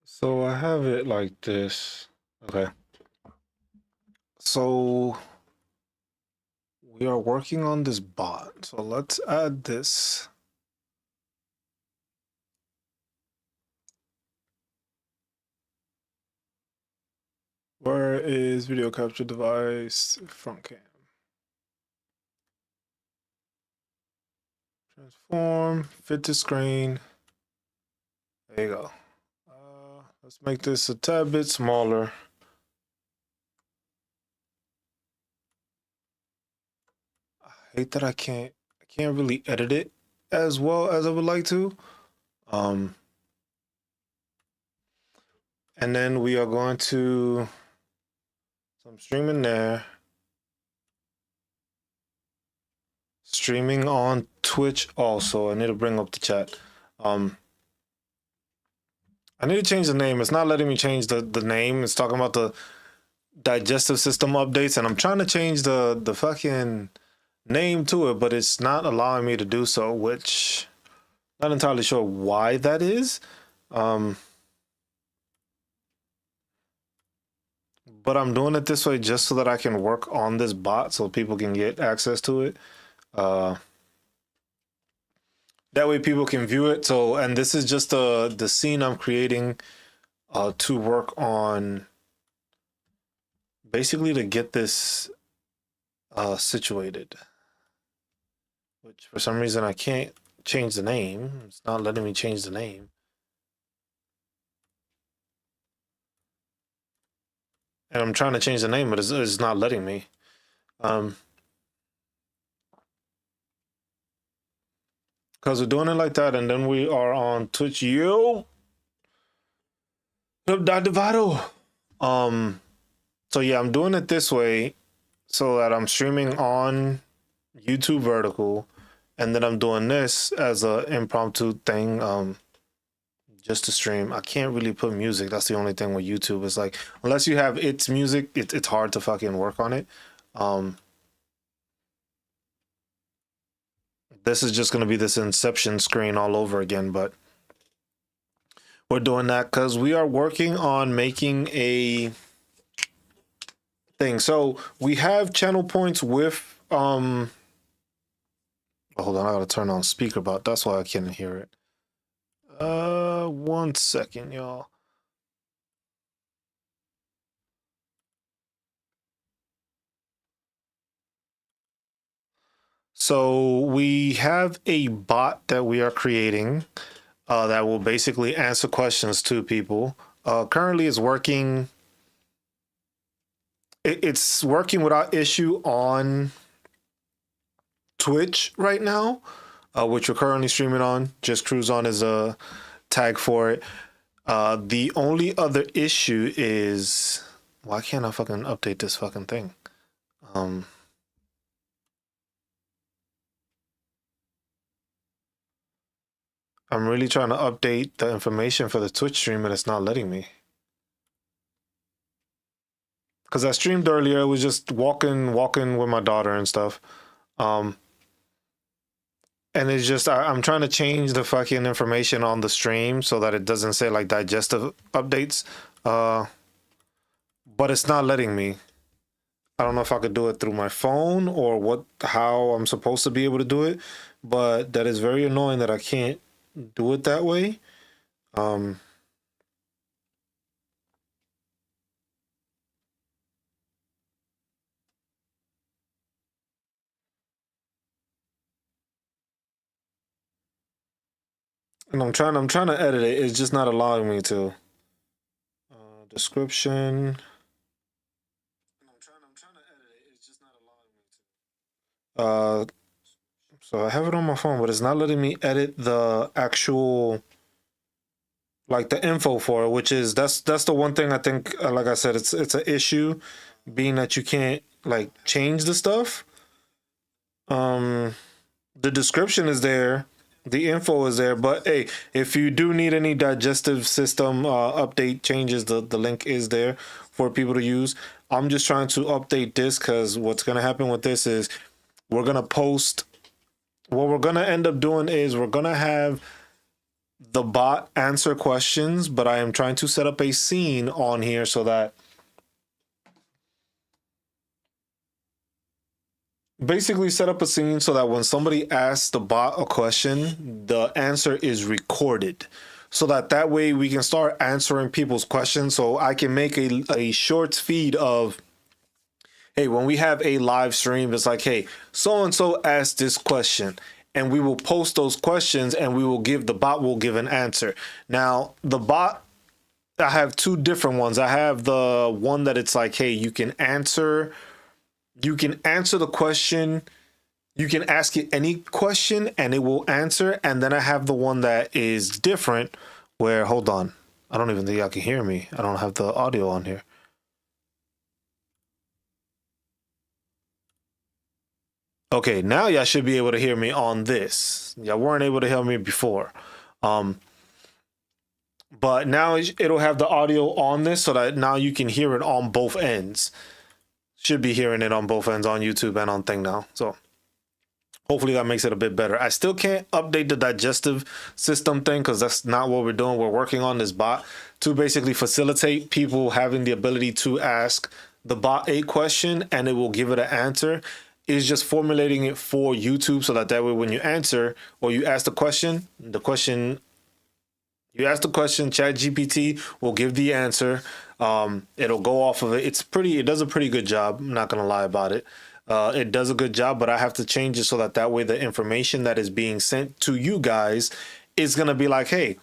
So I have it like this. Okay. So we are working on this bot. So let's add this. Where is video capture device? Front cam. Transform, fit to screen. There you go. Let's make this a tad bit smaller. I hate that I can't really edit it as well as I would like to. And then we are going to, so I'm streaming there. Streaming on Twitch also. I need to bring up the chat. I need to change the name. It's not letting me change the name. It's talking about the digestive system updates, and I'm trying to change the fucking name to it, but it's not allowing me to do so, which not entirely sure why that is. But I'm doing it this way just so that I can work on this bot so people can get access to it. That way people can view it. So, and this is just the scene I'm creating to work on, basically to get this situated. Which for some reason I can't change the name. It's not letting me change the name. And I'm trying to change the name, but it's not letting me. Because we're doing it like that, and then we are on Twitch. Yo! Dr. Vado. So yeah, I'm doing it this way so that I'm streaming on YouTube vertical, and then I'm doing this as an impromptu thing, just to stream. I can't really put music. That's the only thing with YouTube. It's like, unless you have its music, it's hard to fucking work on it. This is just going to be this Inception screen all over again, but we're doing that because we are working on making a thing. So we have channel points with hold on, I gotta turn on Speaker.bot. That's why I can't hear it. 1 second, y'all. So we have a bot that we are creating that will basically answer questions to people. Currently it's working. It's working without issue on Twitch right now, which we're currently streaming on. Just Cruise On is a tag for it. The only other issue is, why can't I fucking update this fucking thing? I'm really trying to update the information for the Twitch stream, and it's not letting me. Because I streamed earlier, it was just walking with my daughter and stuff. And it's just, I'm trying to change the fucking information on the stream so that it doesn't say like digestive updates. But it's not letting me. I don't know if I could do it through my phone or how I'm supposed to be able to do it, but that is very annoying that I can't do it that way. And I'm trying to edit it. It's just not allowing me to. Description. I'm trying to edit it. It's just not allowing me to. So I have it on my phone, but it's not letting me edit the actual, like the info for it, which is that's the one thing I think. Like I said, it's an issue, being that you can't like change the stuff. The description is there, the info is there, but hey, if you do need any digestive system update changes, the link is there for people to use. I'm just trying to update this because what's gonna happen with this is we're gonna post. What we're gonna end up doing is we're gonna have the bot answer questions, but I am trying to set up a scene on here so that basically set up a scene so that when somebody asks the bot a question, the answer is recorded. So that way we can start answering people's questions. So I can make a short feed of, hey, when we have a live stream, it's like, hey, so and so asked this question, and we will post those questions, and the bot will give an answer. Now, the bot, I have two different ones. I have the one that it's like, hey, you can answer the question. You can ask it any question and it will answer. And then I have the one that is different where, hold on, I don't even think y'all can hear me. I don't have the audio on here. Okay, now y'all should be able to hear me on this. Y'all weren't able to hear me before. But now it'll have the audio on this so that now you can hear it on both ends. Should be hearing it on both ends on YouTube and on Thing now. So hopefully that makes it a bit better. I still can't update the digestive system thing because that's not what we're doing. We're working on this bot to basically facilitate people having the ability to ask the bot a question and it will give it an answer. It's just formulating it for YouTube so that way when you answer or you ask the question, ChatGPT will give the answer. It'll go off of it. It does a pretty good job. I'm not gonna lie about it. It does a good job, but I have to change it so that way the information that is being sent to you guys is gonna be like, hey,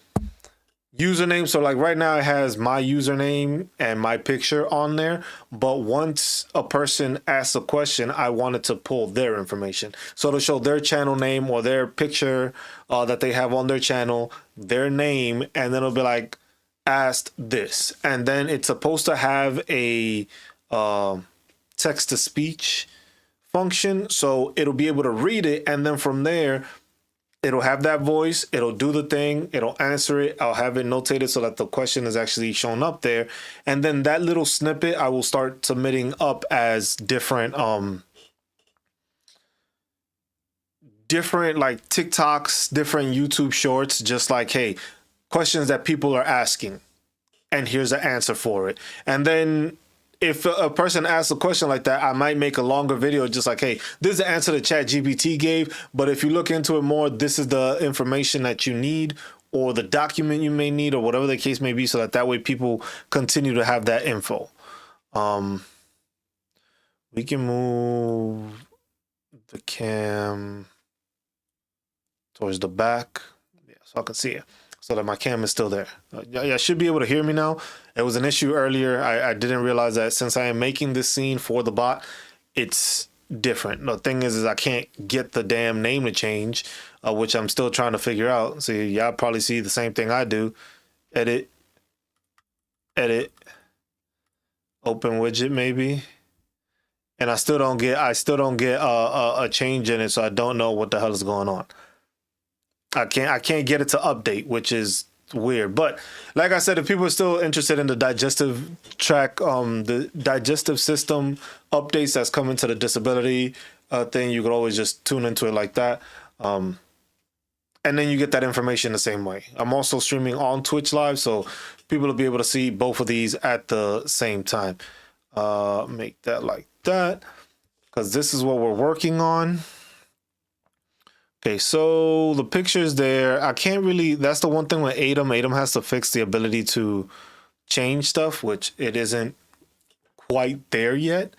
username. So like right now it has my username and my picture on there, but once a person asks a question, I wanted to pull their information. So it'll show their channel name or their picture that they have on their channel, their name, and then it'll be like, asked this. And then it's supposed to have a text to speech function. So it'll be able to read it. And then from there, it'll have that voice, it'll do the thing, it'll answer it. I'll have it notated so that the question is actually shown up there. And then that little snippet, I will start submitting up as different like TikToks, different YouTube shorts, just like, hey, questions that people are asking. And here's the answer for it. And then if a person asks a question like that, I might make a longer video just like, hey, this is the answer that ChatGPT gave. But if you look into it more, this is the information that you need or the document you may need or whatever the case may be so that way people continue to have that info. We can move the cam towards the back. Yeah, so I can see it. So that my cam is still there. I should be able to hear me now. It was an issue earlier. I didn't realize that since I am making this scene for the bot, it's different. The thing is I can't get the damn name to change, which I'm still trying to figure out. So y'all probably see the same thing I do. Edit, open widget maybe. And I still don't get a change in it, so I don't know what the hell is going on. I can't get it to update, which is weird. But like I said, if people are still interested in the digestive the digestive system updates that's coming to the disability thing, you could always just tune into it like that. And then you get that information the same way. I'm also streaming on Twitch Live, so people will be able to see both of these at the same time. Make that like that, because this is what we're working on. Okay, so the picture's there. I can't really, that's the one thing with Atom. Atom has to fix the ability to change stuff, which it isn't quite there yet.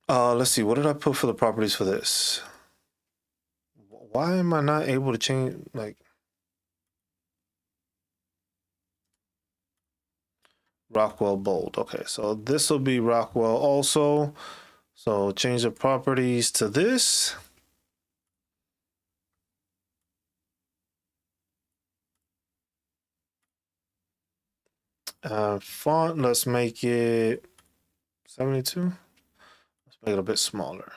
Let's see, what did I put for the properties for this? Why am I not able to change, like, Rockwell bold. Okay, so this will be Rockwell also. So change the properties to this. Font, let's make it 72. Let's make it a bit smaller.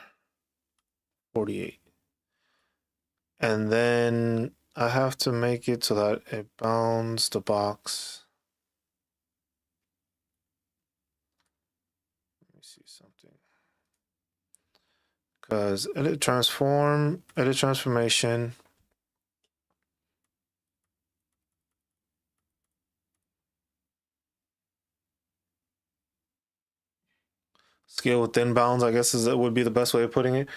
48. And then I have to make it so that it bounds the box. Let me see something. Because edit transformation. Scale within bounds, I guess would be the best way of putting it.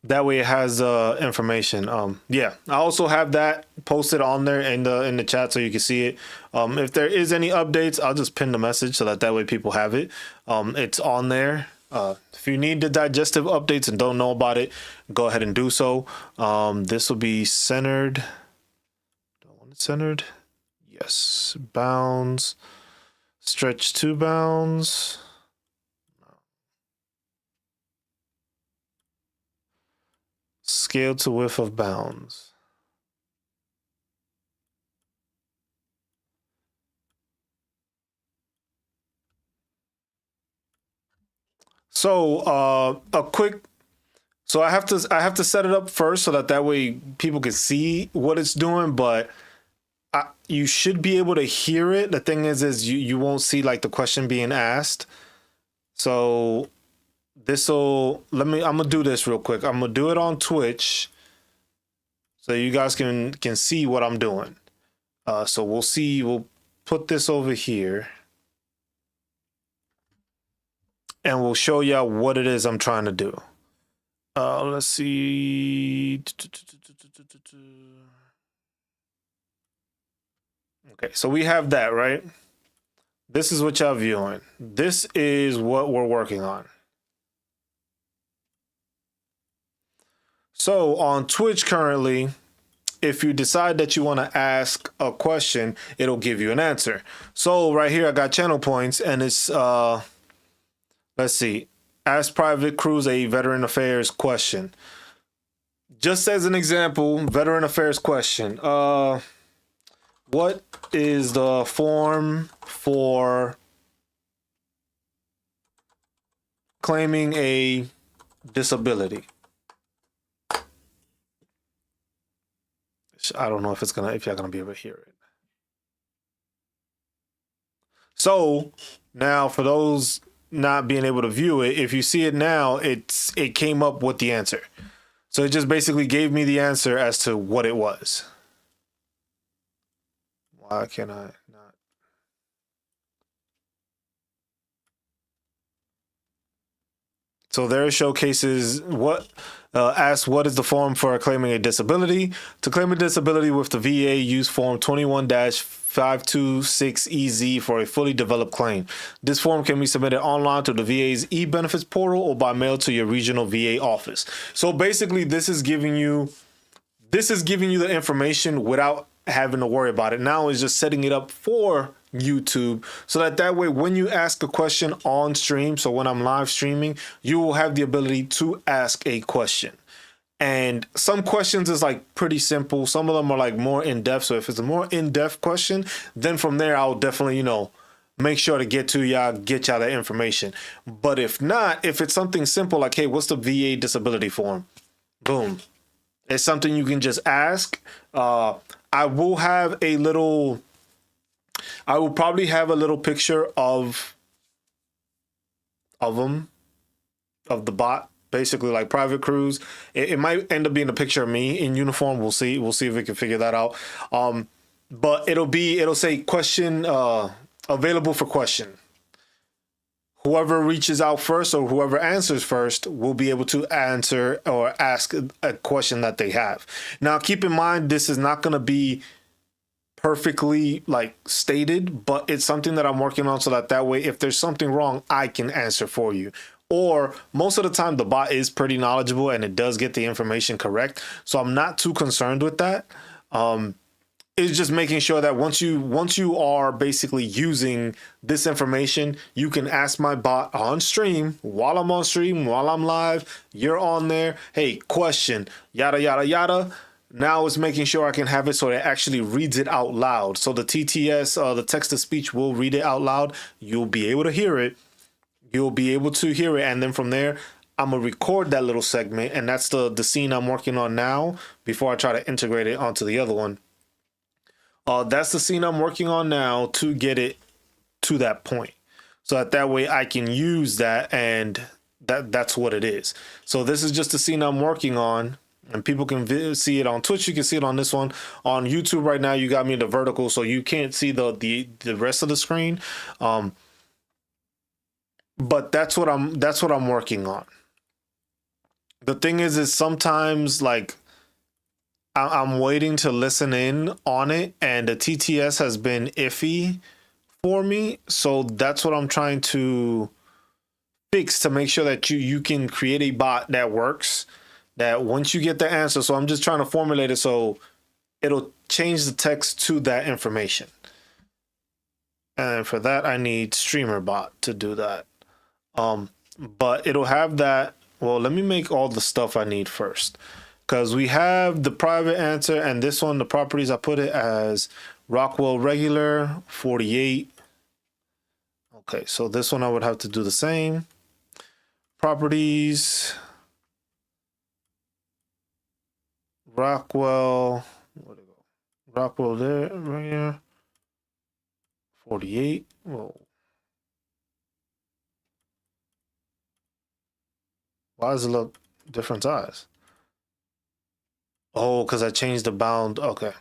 That way it has information. Yeah, I also have that posted on there in the chat so you can see it. If there is any updates, I'll just pin the message so that way people have it. It's on there. If you need the digestive updates and don't know about it, go ahead and do so. This will be centered. Do I want it centered? Yes. Bounds. Stretch to bounds. Scale to width of bounds. So I have to set it up first so that way people can see what it's doing, but you should be able to hear it. The thing is you won't see like the question being asked. So I'm gonna do this real quick. I'm gonna do it on Twitch so you guys can see what I'm doing. So we'll put this over here and we'll show y'all what it is I'm trying to do. Let's see. Okay, so we have that, right? This is what y'all viewing. This is what we're working on. So on Twitch currently, if you decide that you want to ask a question, it'll give you an answer. So right here, I got channel points and it's, let's see, ask private crews a veteran affairs question. Just as an example, veteran affairs question. What is the form for claiming a disability? I don't know if y'all gonna be able to hear it. So now for those not being able to view it, if you see it now, it came up with the answer. So it just basically gave me the answer as to what it was. Why can I not? So there it showcases asks what is the form for claiming a disability. To claim a disability with the VA, use form 21-526EZ for a fully developed claim. This form can be submitted online to the VA's e-benefits portal or by mail to your regional VA office. So basically this is giving you the information without having to worry about it. Now it's just setting it up for YouTube so that way when you ask a question on stream, so when I'm live streaming, you will have the ability to ask a question. And some questions is like pretty simple. Some of them are like more in-depth. So if it's a more in-depth question, then from there I'll definitely, make sure to get y'all the information. But if not, if it's something simple like, hey, what's the VA disability form? Boom. It's something you can just ask. I will probably have a little picture of the bot, basically like private crews. It might end up being a picture of me in uniform. We'll see if we can figure that out. But it'll say question available for question. Whoever reaches out first or whoever answers first will be able to answer or ask a question that they have. Now, keep in mind, this is not going to be perfectly like stated, but it's something that I'm working on so that way, if there's something wrong, I can answer for you. Or most of the time, the bot is pretty knowledgeable and it does get the information correct. So I'm not too concerned with that. It's just making sure that once you are basically using this information, you can ask my bot on stream, while I'm on stream, while I'm live, you're on there. Hey, question, yada, yada, yada. Now it's making sure I can have it so it actually reads it out loud. So the TTS, the text to speech will read it out loud. You'll be able to hear it. And then from there, I'm going to record that little segment. And that's the scene I'm working on now before I try to integrate it onto the other one. That's the scene I'm working on now to get it to that point. So that way I can use that, and that's what it is. So this is just the scene I'm working on, and people can see it on Twitch. You can see it on this one. On YouTube right now, you got me in the vertical, so you can't see the rest of the screen. but that's what I'm working on. The thing is sometimes like I'm waiting to listen in on it, and the TTS has been iffy for me. So that's what I'm trying to fix, to make sure that you can create a bot that works, that once you get the answer. So I'm just trying to formulate it so it'll change the text to that information. And for that, I need Streamer.bot to do that. But it'll have that. Well, let me make all the stuff I need first, because we have the private answer, and this one, the properties, I put it as Rockwell regular 48. Okay, so this one I would have to do the same. Properties, Rockwell, where'd it go? Rockwell there, right here, 48. Whoa. Why does it look different size? Oh, because I changed the bound. Okay.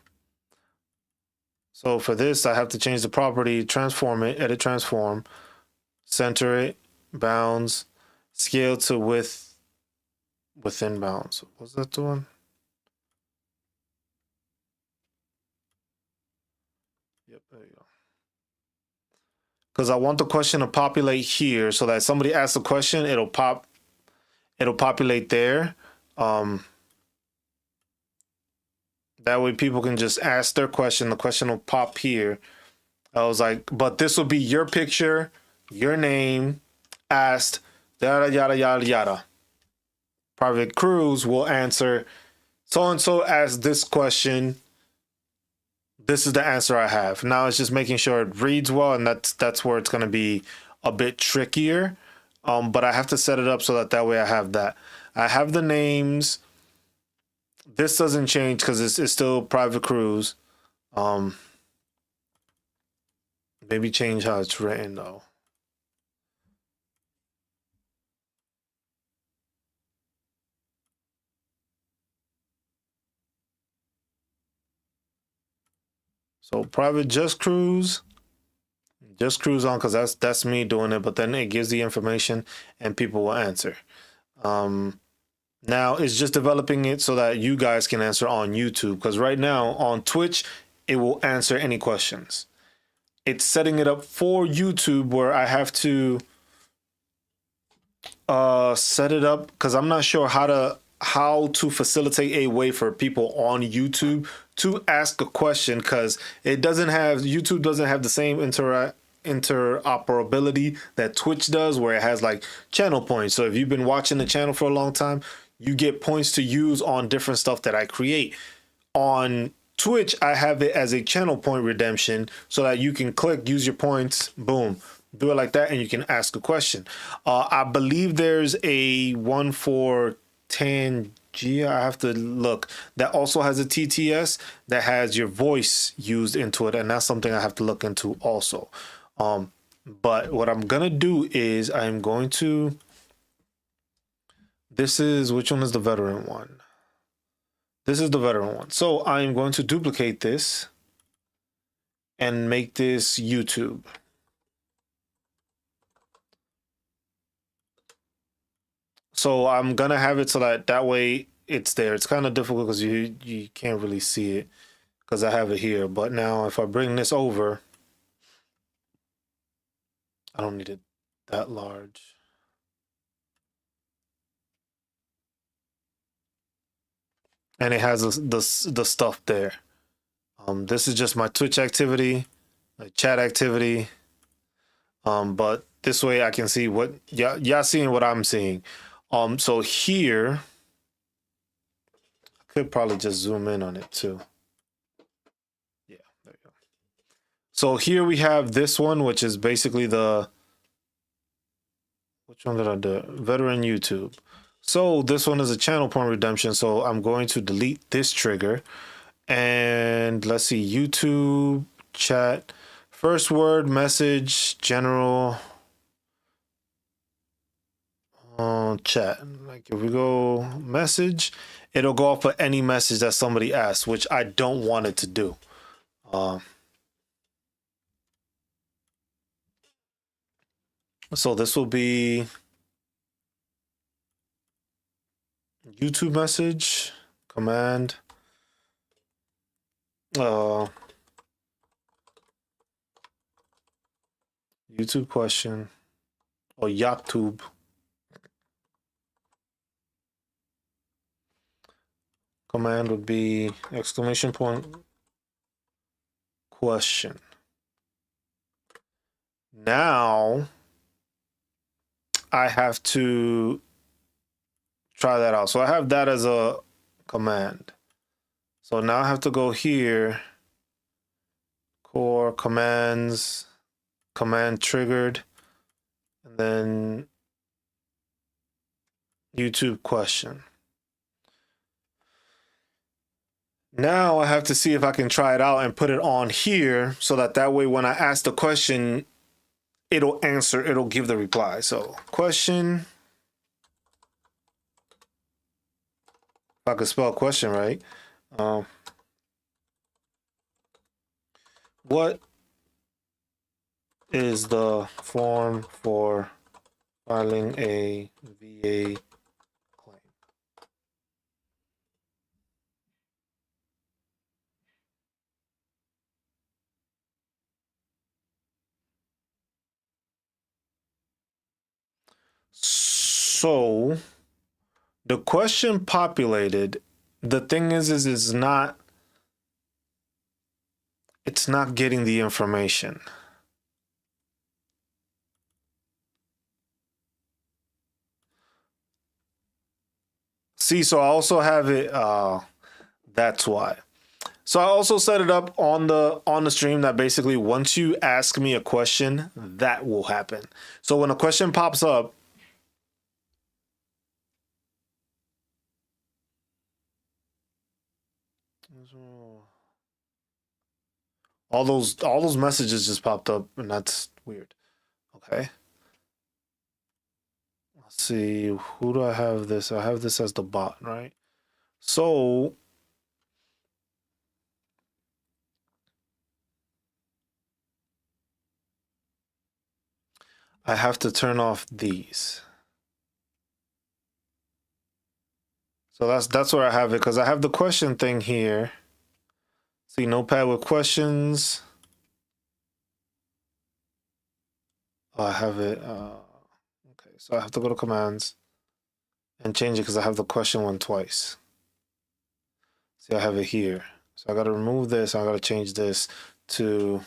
So for this, I have to change the property, transform it, edit transform, center it, bounds, scale to width, within bounds. Was that the one? Yep, there you go. Because I want the question to populate here, so that somebody asks a question, it'll populate there. That way people can just ask their question. The question will pop here. I was like, but this will be your picture, your name, asked, yada, yada, yada, yada. Private Cruise will answer, so-and-so asked this question. This is the answer I have. Now it's just making sure it reads well, and that's where it's going to be a bit trickier. But I have to set it up so that way I have that. I have the names. This doesn't change because it's still Private Cruise. Maybe change how it's written though. So private just cruise on, because that's me doing it. But then it gives the information and people will answer. Now it's just developing it so that you guys can answer on YouTube, because right now on Twitch it will answer any questions. It's setting it up for YouTube where I have to set it up, because I'm not sure how to facilitate a way for people on YouTube to ask a question, because YouTube doesn't have the same interoperability that Twitch does, where it has like channel points. So if you've been watching the channel for a long time, you get points to use on different stuff that I create. On Twitch, I have it as a channel point redemption, so that you can click, use your points, boom, do it like that, and you can ask a question. I believe there's a one for Tangia, I have to look, that also has a TTS that has your voice used into it, and that's something I have to look into also. But what I'm gonna do is I'm going to, which one is the veteran one? This is the veteran one. So I'm going to duplicate this and make this YouTube. So I'm gonna have it so that way it's there. It's kind of difficult because you can't really see it because I have it here. But now if I bring this over, I don't need it that large. And it has the stuff there. This is just my Twitch activity, my chat activity. But this way I can see what y'all seeing what I'm seeing. So here, I could probably just zoom in on it too. Yeah, there you go. So here we have this one, which is basically which one did I do? Veteran YouTube. So this one is a channel point redemption. So I'm going to delete this trigger, and let's see, YouTube chat, first word, message, general, chat. Like if we go message, it'll go off of any message that somebody asks, which I don't want it to do. So this will be YouTube message, command, YouTube question, or YouTube. Command would be exclamation point question. Now I have to try that out. So I have that as a command. So now I have to go here, core commands, command triggered, and then YouTube question. Now I have to see if I can try it out and put it on here so that way when I ask the question, it'll answer, it'll give the reply. So question, if I could spell question right. What is the form for filing a VA claim? So the question populated. The thing is it's not getting the information. See, so I also have it, that's why. So I also set it up on the stream that basically once you ask me a question, that will happen. So when a question pops up, all those messages just popped up, and that's weird. Okay. Let's see, who do I have this? I have this as the bot, right? So I have to turn off these. So that's where I have it, because I have the question thing here. See, notepad with questions. Oh, I have it. Okay, so I have to go to commands and change it because I have the question one twice. See, I have it here. So I got to remove this. I got to change this to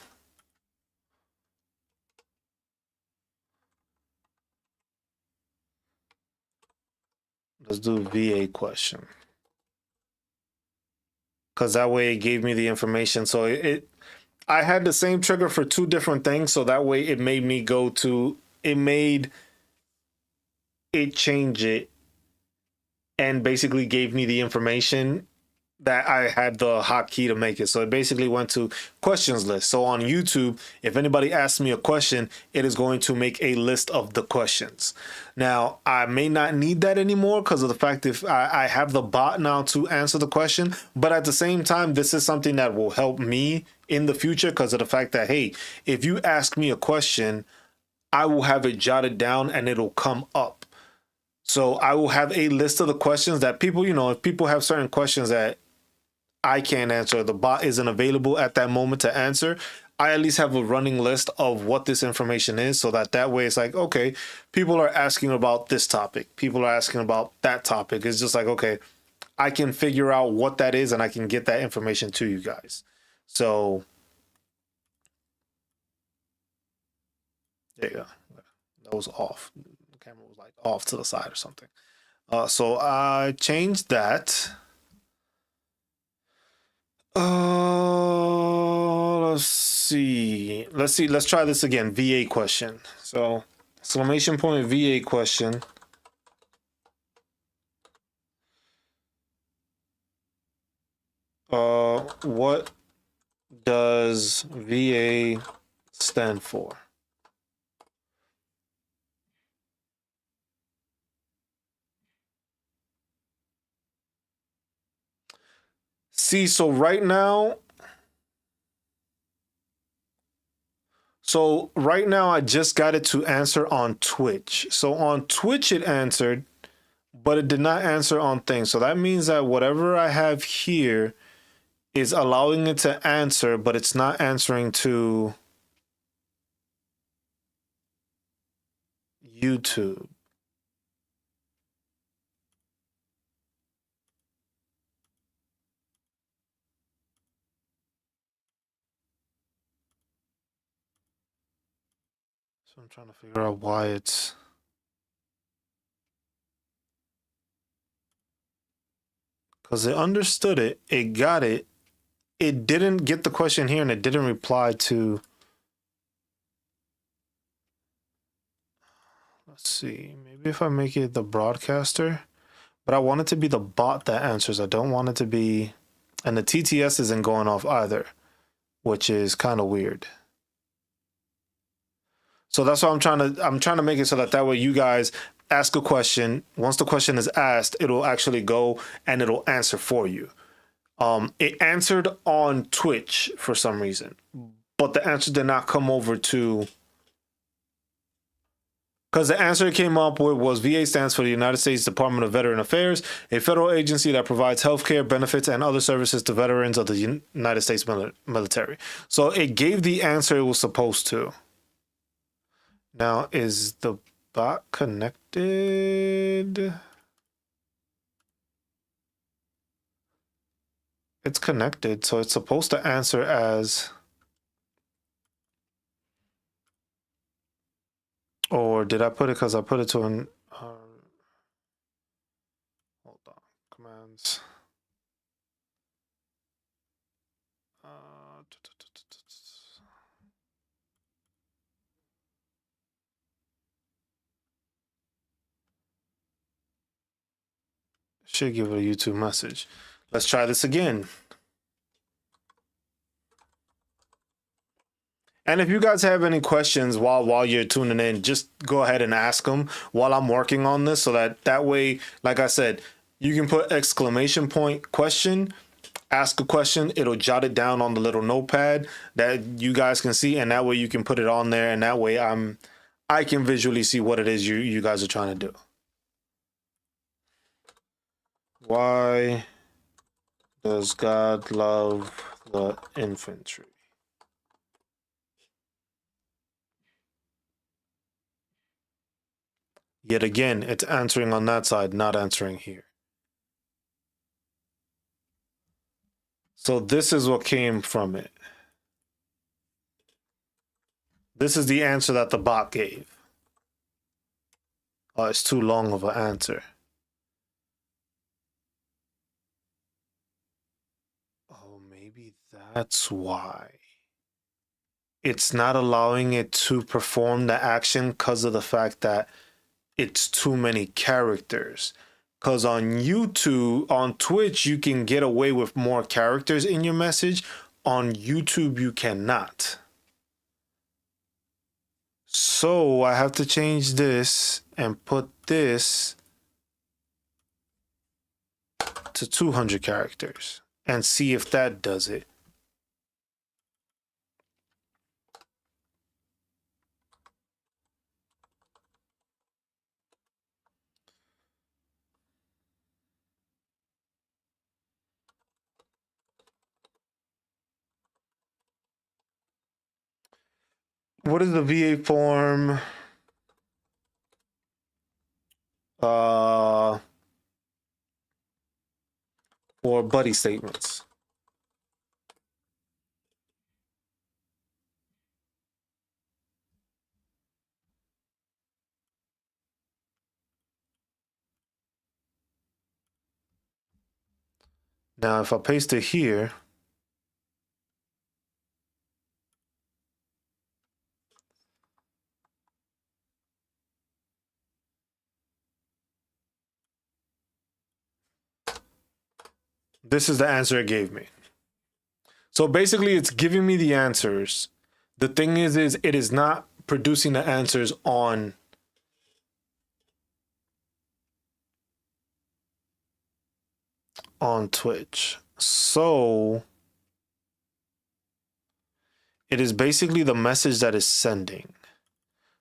let's do VA question. Because that way it gave me the information. So I had the same trigger for two different things. So that way it made me go to, it made it change it and basically gave me the information that I had the hotkey to make it. So it basically went to questions list. So on YouTube, if anybody asks me a question, it is going to make a list of the questions. Now, I may not need that anymore because of the fact if I have the bot now to answer the question, but at the same time, this is something that will help me in the future because of the fact that, hey, if you ask me a question, I will have it jotted down and it'll come up. So I will have a list of the questions that people, if people have certain questions that I can't answer, the bot isn't available at that moment to answer, I at least have a running list of what this information is so that way it's like, okay, people are asking about this topic. People are asking about that topic. It's just like, okay, I can figure out what that is and I can get that information to you guys. So there you go. That was off. The camera was like off to the side or something. So I changed that. Let's see. Let's try this again. VA question. So exclamation point VA question. What does VA stand for? See, so right now, So right now I just got it to answer on Twitch. So on Twitch it answered, but it did not answer on things. So that means that whatever I have here is allowing it to answer, but it's not answering to YouTube. So I'm trying to figure out why it's... Because it understood it, it got it. It didn't get the question here, and it didn't reply to... Let's see, maybe if I make it the broadcaster, but I want it to be the bot that answers. I don't want it to be, and the TTS isn't going off either, which is kind of weird. So that's why I'm trying to make it so that way you guys ask a question. Once the question is asked, it'll actually go and it'll answer for you. It answered on Twitch for some reason, but the answer did not come over to... Because the answer it came up with was VA stands for the United States Department of Veteran Affairs, a federal agency that provides healthcare benefits and other services to veterans of the United States military. So it gave the answer it was supposed to. Now, is the bot connected? It's connected, so it's supposed to answer as... Or did I put it because I put it to an... hold on. Commands. Should give it a YouTube message. Let's try this again. And if you guys have any questions while you're tuning in, just go ahead and ask them while I'm working on this, so that way, like I said, you can put exclamation point question, ask a question, it'll jot it down on the little notepad that you guys can see, and that way you can put it on there, and that way I can visually see what it is you guys are trying to do. Why does God love the infantry? Yet again, it's answering on that side, not answering here. So this is what came from it. This is the answer that the bot gave. Oh, it's too long of an answer. Oh, maybe that's why. It's not allowing it to perform the action because of the fact that it's too many characters. Because on YouTube, on Twitch, you can get away with more characters in your message. On YouTube, you cannot. So I have to change this and put this to 200 characters and see if that does it. What is the VA form? For buddy statements. Now, if I paste it here, this is the answer it gave me. So basically, it's giving me the answers. The thing is it is not producing the answers on Twitch. So it is basically the message that is sending.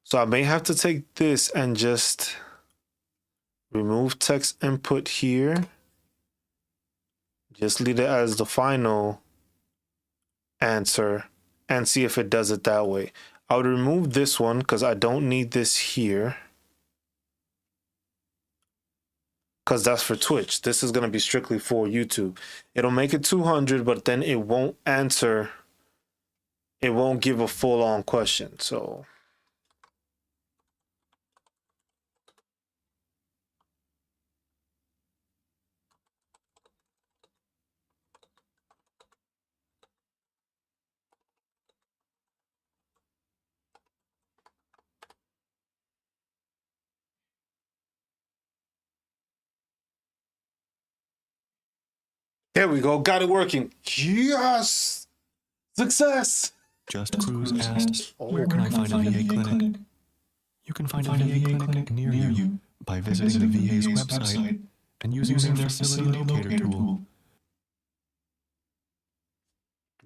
So I may have to take this and just remove text input here. Just leave it as the final answer and see if it does it that way. I would remove this one because I don't need this here, because that's for Twitch. This is going to be strictly for YouTube. It'll make it 200, but then it won't answer. It won't give a full-on question. So there we go. Got it working. Yes! Success! Just Cruise asked, where can I find a VA clinic? You can find a VA clinic near you by visiting the VA's website and using their facility locator tool.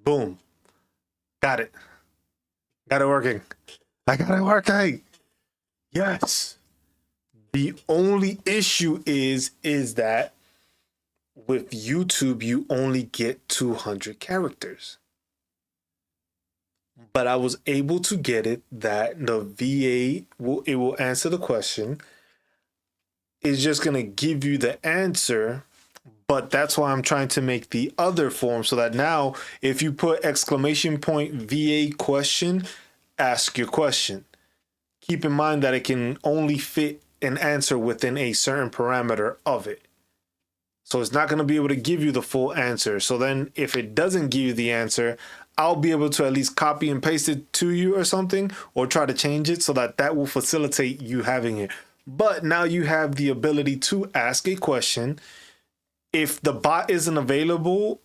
Boom. Got it. Got it working. I got it working. Yes. The only issue is that with YouTube, you only get 200 characters. But I was able to get it that the VA will answer the question. It's just going to give you the answer. But that's why I'm trying to make the other form so that now if you put exclamation point VA question, ask your question. Keep in mind that it can only fit an answer within a certain parameter of it. So it's not going to be able to give you the full answer. So then if it doesn't give you the answer, I'll be able to at least copy and paste it to you or something, or try to change it so that will facilitate you having it. But now you have the ability to ask a question. If the bot isn't available,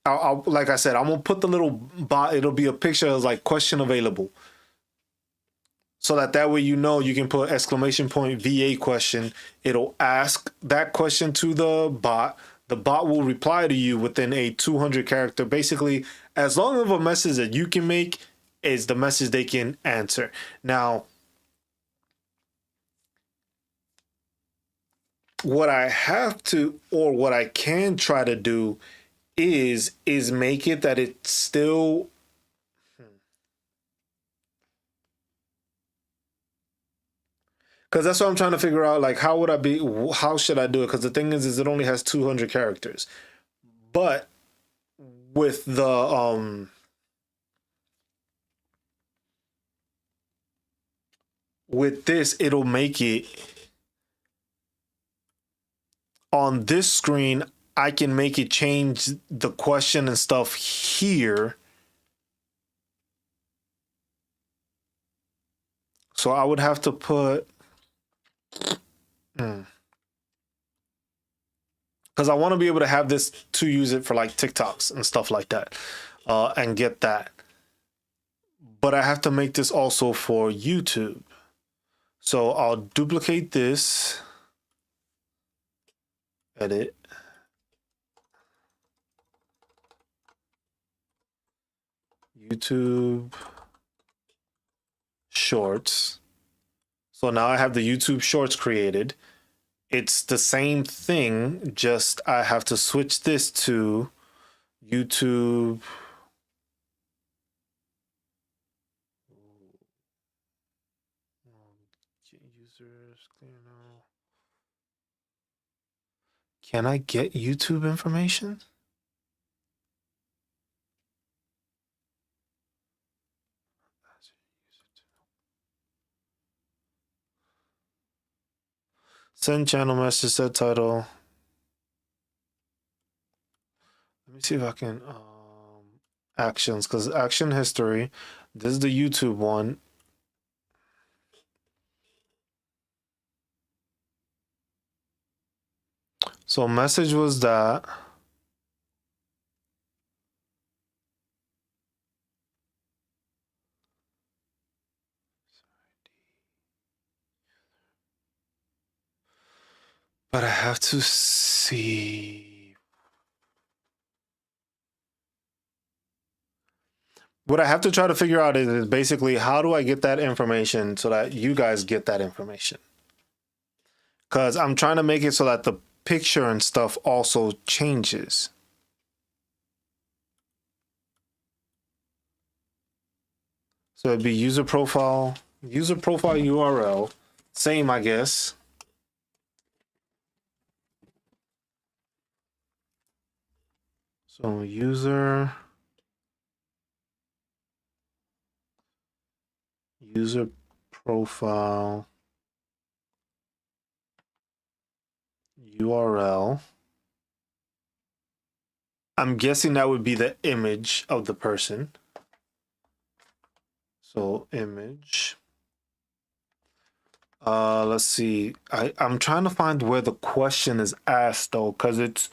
I'll like I said, I'm going to put the little bot. It'll be a picture of like question available. So that way you know you can put exclamation point VA question. It'll ask that question to the bot. The bot will reply to you within a 200 character. Basically, as long as a message that you can make is the message they can answer. Now, what I have to, or what I can try to do is make it that it's still... Because that's what I'm trying to figure out, like, how should I do it? Because the thing is it only has 200 characters. But with the, with this, it'll make it, on this screen, I can make it change the question and stuff here. So I would have to put... Because I want to be able to have this to use it for like TikToks and stuff like that, and get that. But I have to make this also for YouTube. So I'll duplicate this, edit, YouTube Shorts. So now I have the YouTube Shorts created. It's the same thing, just I have to switch this to YouTube. Users, can I get YouTube information? Send channel message, set title. Let me see if I can actions, because action history. This is the YouTube one. So message was that. But I have to see. what I have to try to figure out is basically how do I get that information so that you guys get that information? Because I'm trying to make it so that the picture and stuff also changes. So it'd be user profile URL. Same, I guess. So user profile URL. I'm guessing that would be the image of the person. So image. Let's see. I'm trying to find where the question is asked though, because it's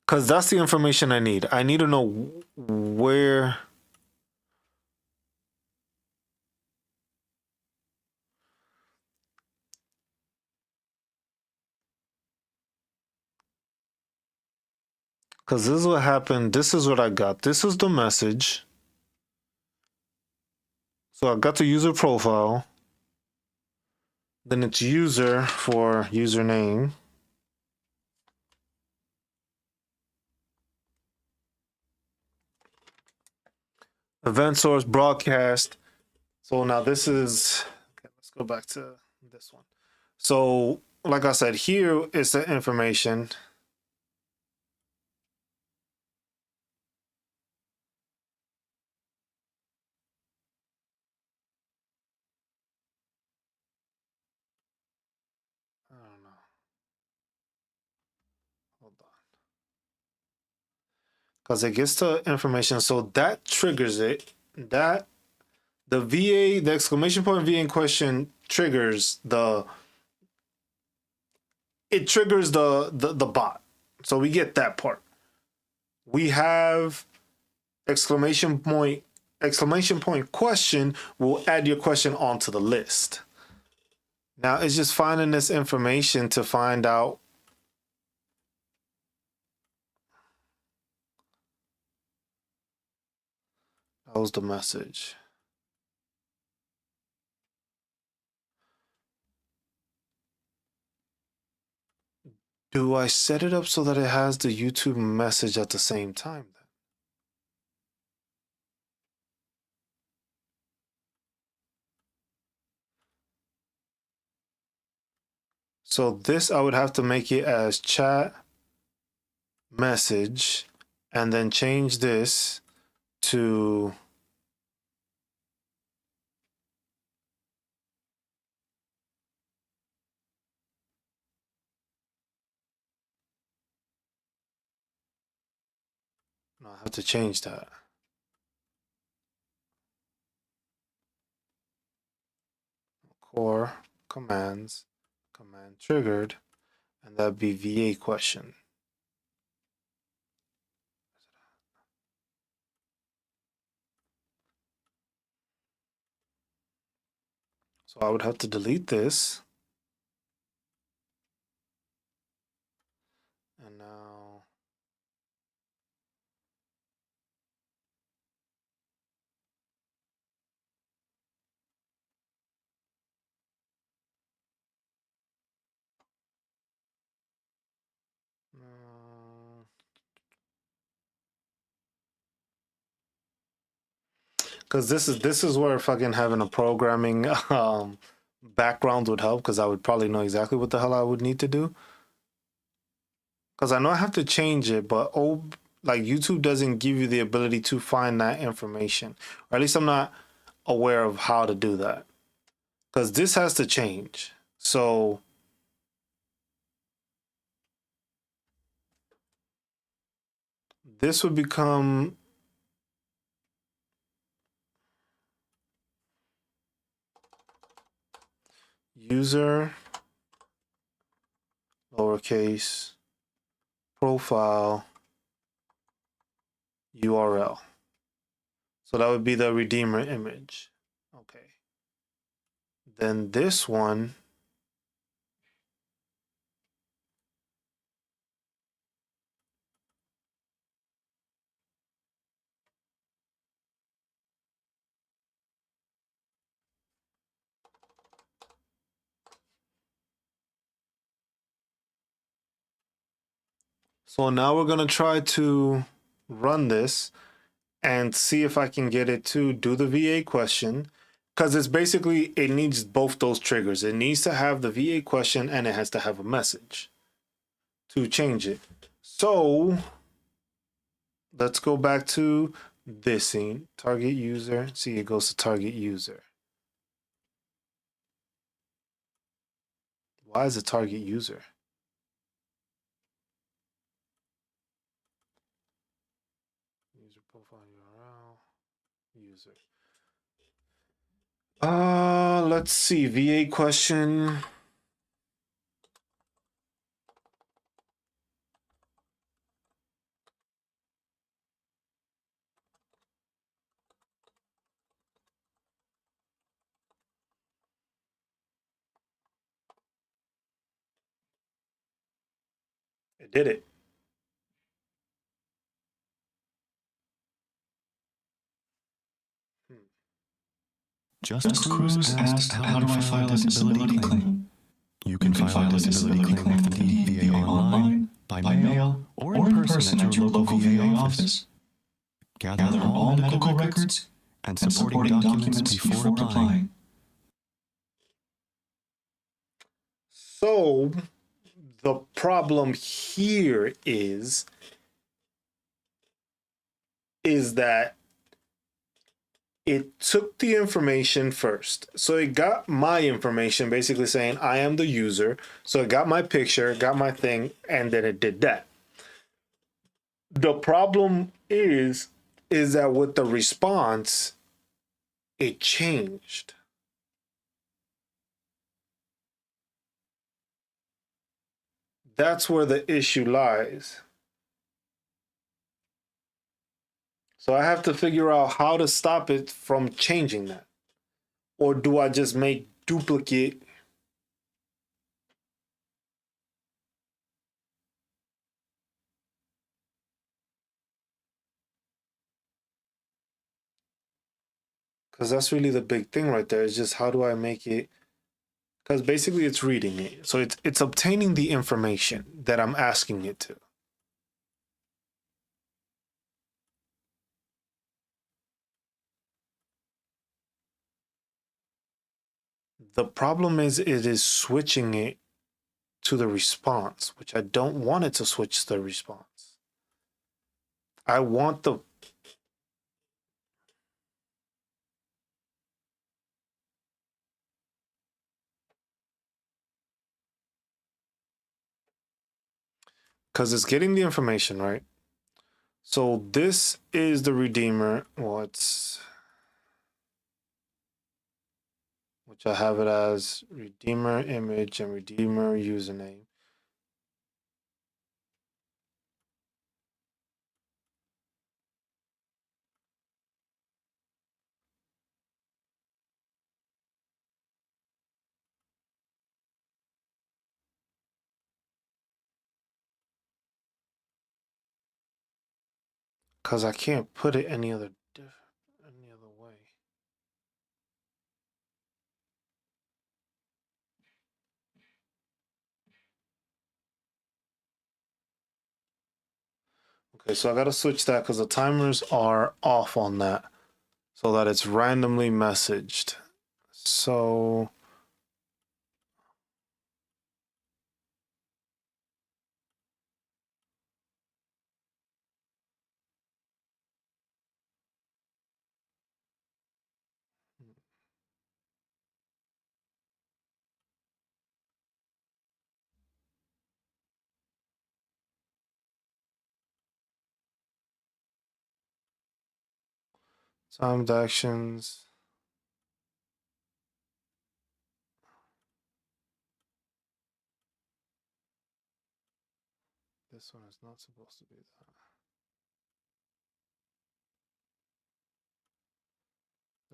because that's the information I need. I need to know where. Because this is what happened. This is what I got. This is the message. So I got the user profile. Then it's user for username. Event source broadcast. So now this is, okay, let's go back to this one. So like I said, here is the information. I don't know. Hold on. Because it gets to information. So that triggers it. That the VA, the exclamation point VA in question triggers the bot. So we get that part. We have exclamation point question will add your question onto the list. Now it's just finding this information to find out that was the message. Do I set it up so that it has the YouTube message at the same time then? So this, I would have to make it as chat message and then change this to no, I have to change that. Core commands, command triggered, and that'd be VA question. So I would have to delete this. And now because this is where fucking having a programming background would help, because I would probably know exactly what the hell I would need to do. Because I know I have to change it, but like YouTube doesn't give you the ability to find that information, or at least I'm not aware of how to do that. Because this has to change. So this would become user lowercase profile URL. So that would be the Redeemer image. Okay. Then this one, so now we're going to try to run this and see if I can get it to do the VA question, because it's basically, it needs both those triggers. It needs to have the VA question and it has to have a message to change it. So let's go back to this scene, target user. See, it goes to target user. Why is it target user? User profile URL, user. Let's see, VA question. It did it. Just Cruz asked how to file a disability claim. You can file a disability claim with the VA online, by mail, or in person at your local VA office. Gather all medical records and supporting documents before applying. So the problem here is that it took the information first. So it got my information, basically saying I am the user. So it got my picture, got my thing, and then it did that. The problem is that with the response, it changed. That's where the issue lies. So I have to figure out how to stop it from changing that. Or do I just make duplicate? Because that's really the big thing right there, is just how do I make it? Because basically it's reading it. So it's obtaining the information that I'm asking it to. The problem is it is switching it to the response, which I don't want it to switch to the response. I want the... Because it's getting the information, right? So this is the Redeemer. What's... which I have it as Redeemer image and Redeemer username. Because I can't put it any other way. Okay, so I gotta switch that because the timers are off on that, so that it's randomly messaged. So timed actions. This one is not supposed to be that.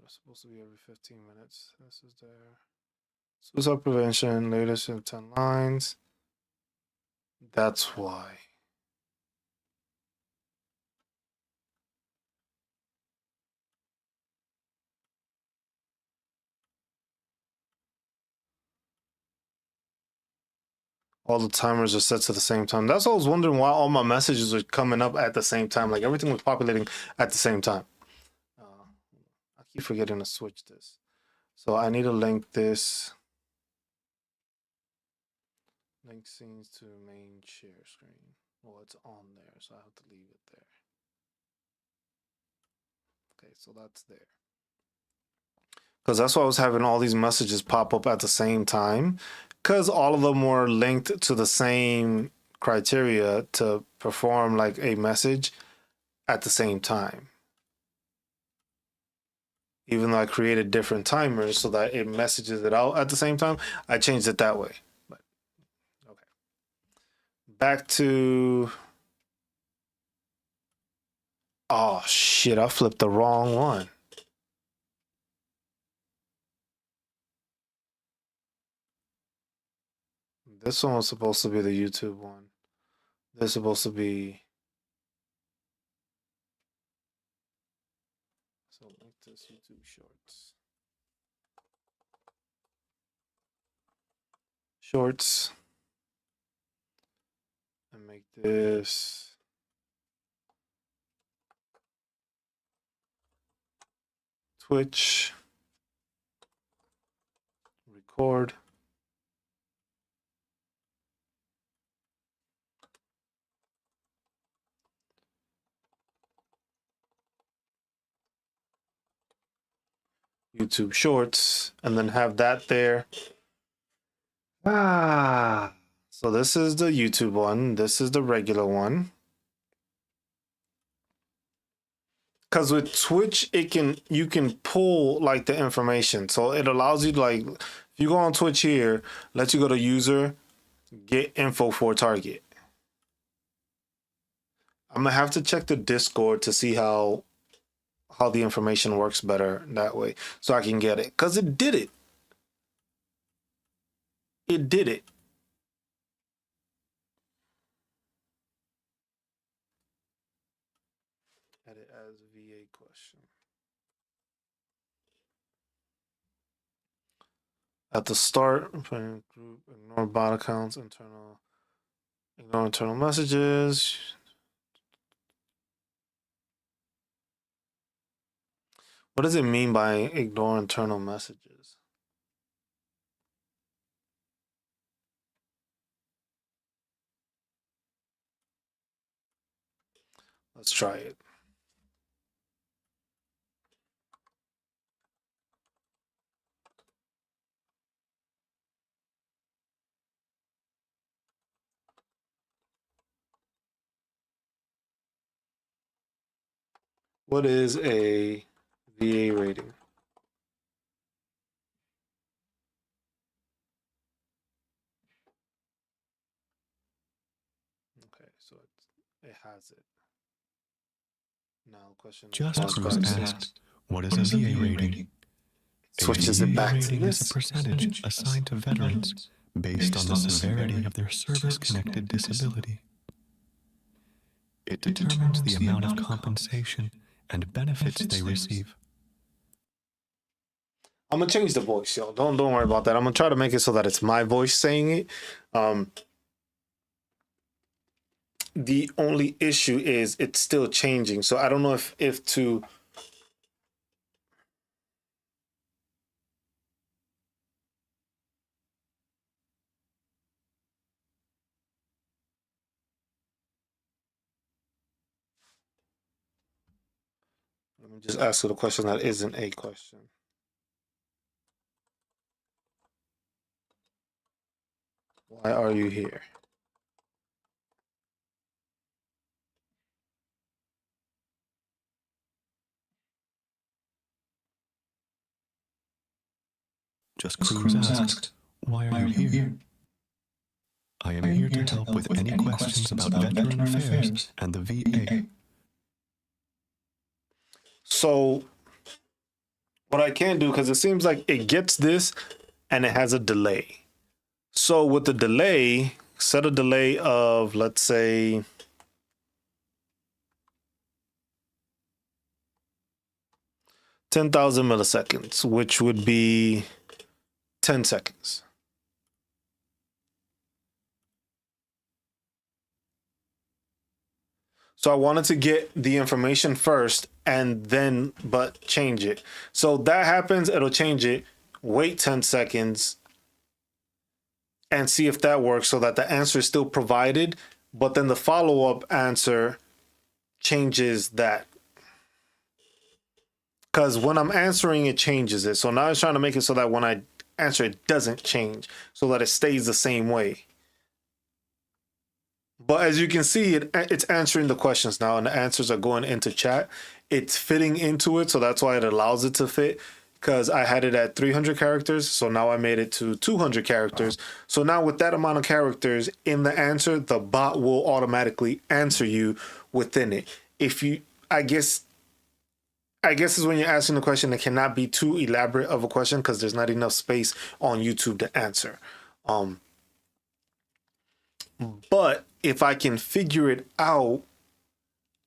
It's supposed to be every 15 minutes. This is there. Suicide prevention, latest in 10 lines. That's why. All the timers are set to the same time. That's why I was wondering why all my messages were coming up at the same time. Like everything was populating at the same time. I keep forgetting to switch this. So I need to link this. Link scenes to main share screen. Well, it's on there, so I have to leave it there. Okay, so that's there. Because that's why I was having all these messages pop up at the same time. Because all of them were linked to the same criteria to perform like a message at the same time. Even though I created different timers so that it messages it out at the same time, I changed it that way. But okay. Back to... Oh shit, I flipped the wrong one. This one was supposed to be the YouTube one. This is supposed to be... So link this YouTube Shorts. Shorts. And make this... Twitch. Record. YouTube Shorts, and then have that there. So this is the YouTube one. This is the regular one. Because with Twitch, you can pull like the information. So it allows you to, like, if you go on Twitch here, let you go to user, get info for target. I'm gonna have to check the Discord to see how the information works better that way, so I can get it. Because it did it. It did it. Edit as VA question. At the start, group, ignore bot accounts, ignore internal messages. What does it mean by ignore internal messages? Let's try it. What is a VA rating? Okay, so it has it. Now, question. Just Cruz asked, what is a VA rating? Switches it back to this. this. Is a percentage assigned to veterans based on the severity of their service-connected disability. It determines the amount of compensation and benefits they receive. I'm gonna change the voice, y'all. Don't worry about that. I'm gonna try to make it so that it's my voice saying it. The only issue is it's still changing, so I don't know if to... Let me just ask you the question that isn't a question. Why are you here? Just Cruz asked, why are you here? I am here to help with any questions about veteran affairs and the VA. So what I can do, because it seems like it gets this and it has a delay. So with the delay, set a delay of, let's say, 10,000 milliseconds, which would be 10 seconds. So I wanted to get the information first and then, but change it. So that happens, it'll change it, wait 10 seconds and see if that works so that the answer is still provided, but then the follow-up answer changes that. Because when I'm answering, it changes it. So now I'm trying to make it so that when I answer, it doesn't change, so that it stays the same way. But as you can see, it's answering the questions now, and the answers are going into chat. It's fitting into it, so that's why it allows it to fit, because I had it at 300 characters, so now I made it to 200 characters. So now with that amount of characters in the answer, the bot will automatically answer you within it. If you, I guess is when you're asking the question, it cannot be too elaborate of a question because there's not enough space on YouTube to answer. But if I can figure it out,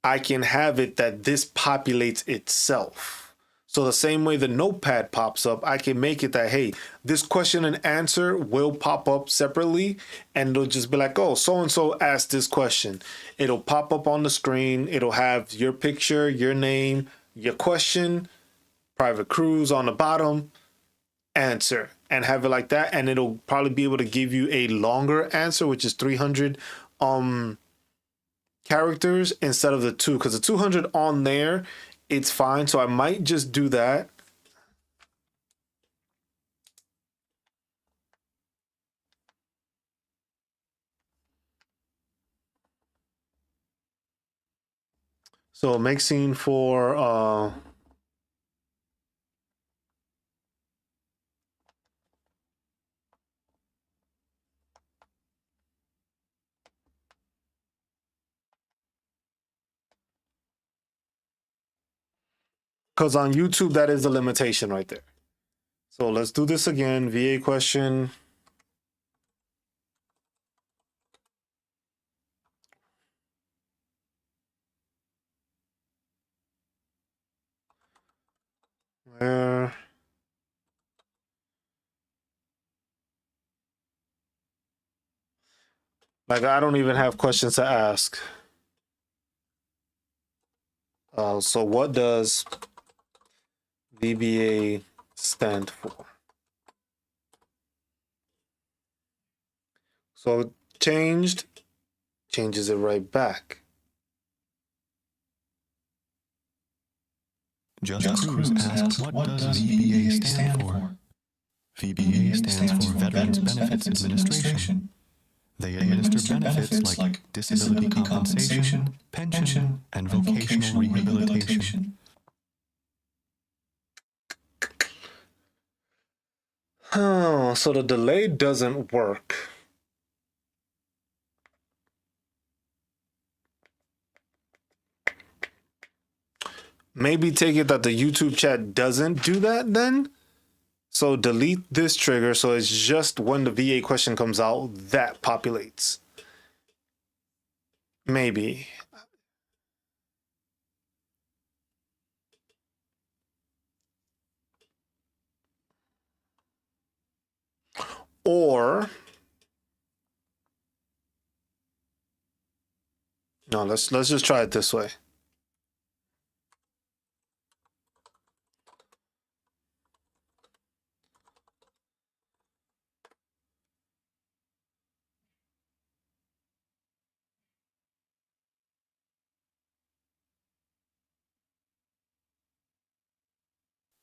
I can have it that this populates itself. So the same way the notepad pops up, I can make it that, hey, this question and answer will pop up separately, and it'll just be like, oh, so-and-so asked this question. It'll pop up on the screen. It'll have your picture, your name, your question, private cruise on the bottom, answer, and have it like that. And it'll probably be able to give you a longer answer, which is 300 characters instead of the 2, because the 200 on there, it's fine. So I might just do that. So make scene for because on YouTube, that is the limitation right there. So let's do this again. VA question. Where? Like, I don't even have questions to ask. So what does VBA stand for? So changes it right back. Just Cruise asks, what does VBA stand for? VBA stands for Veterans Benefits Administration. They administer benefits like disability compensation, pension, and vocational rehabilitation. Oh, so the delay doesn't work. Maybe take it that the YouTube chat doesn't do that then. So delete this trigger. So it's just when the VA question comes out that populates. Maybe. Or no, let's just try it this way.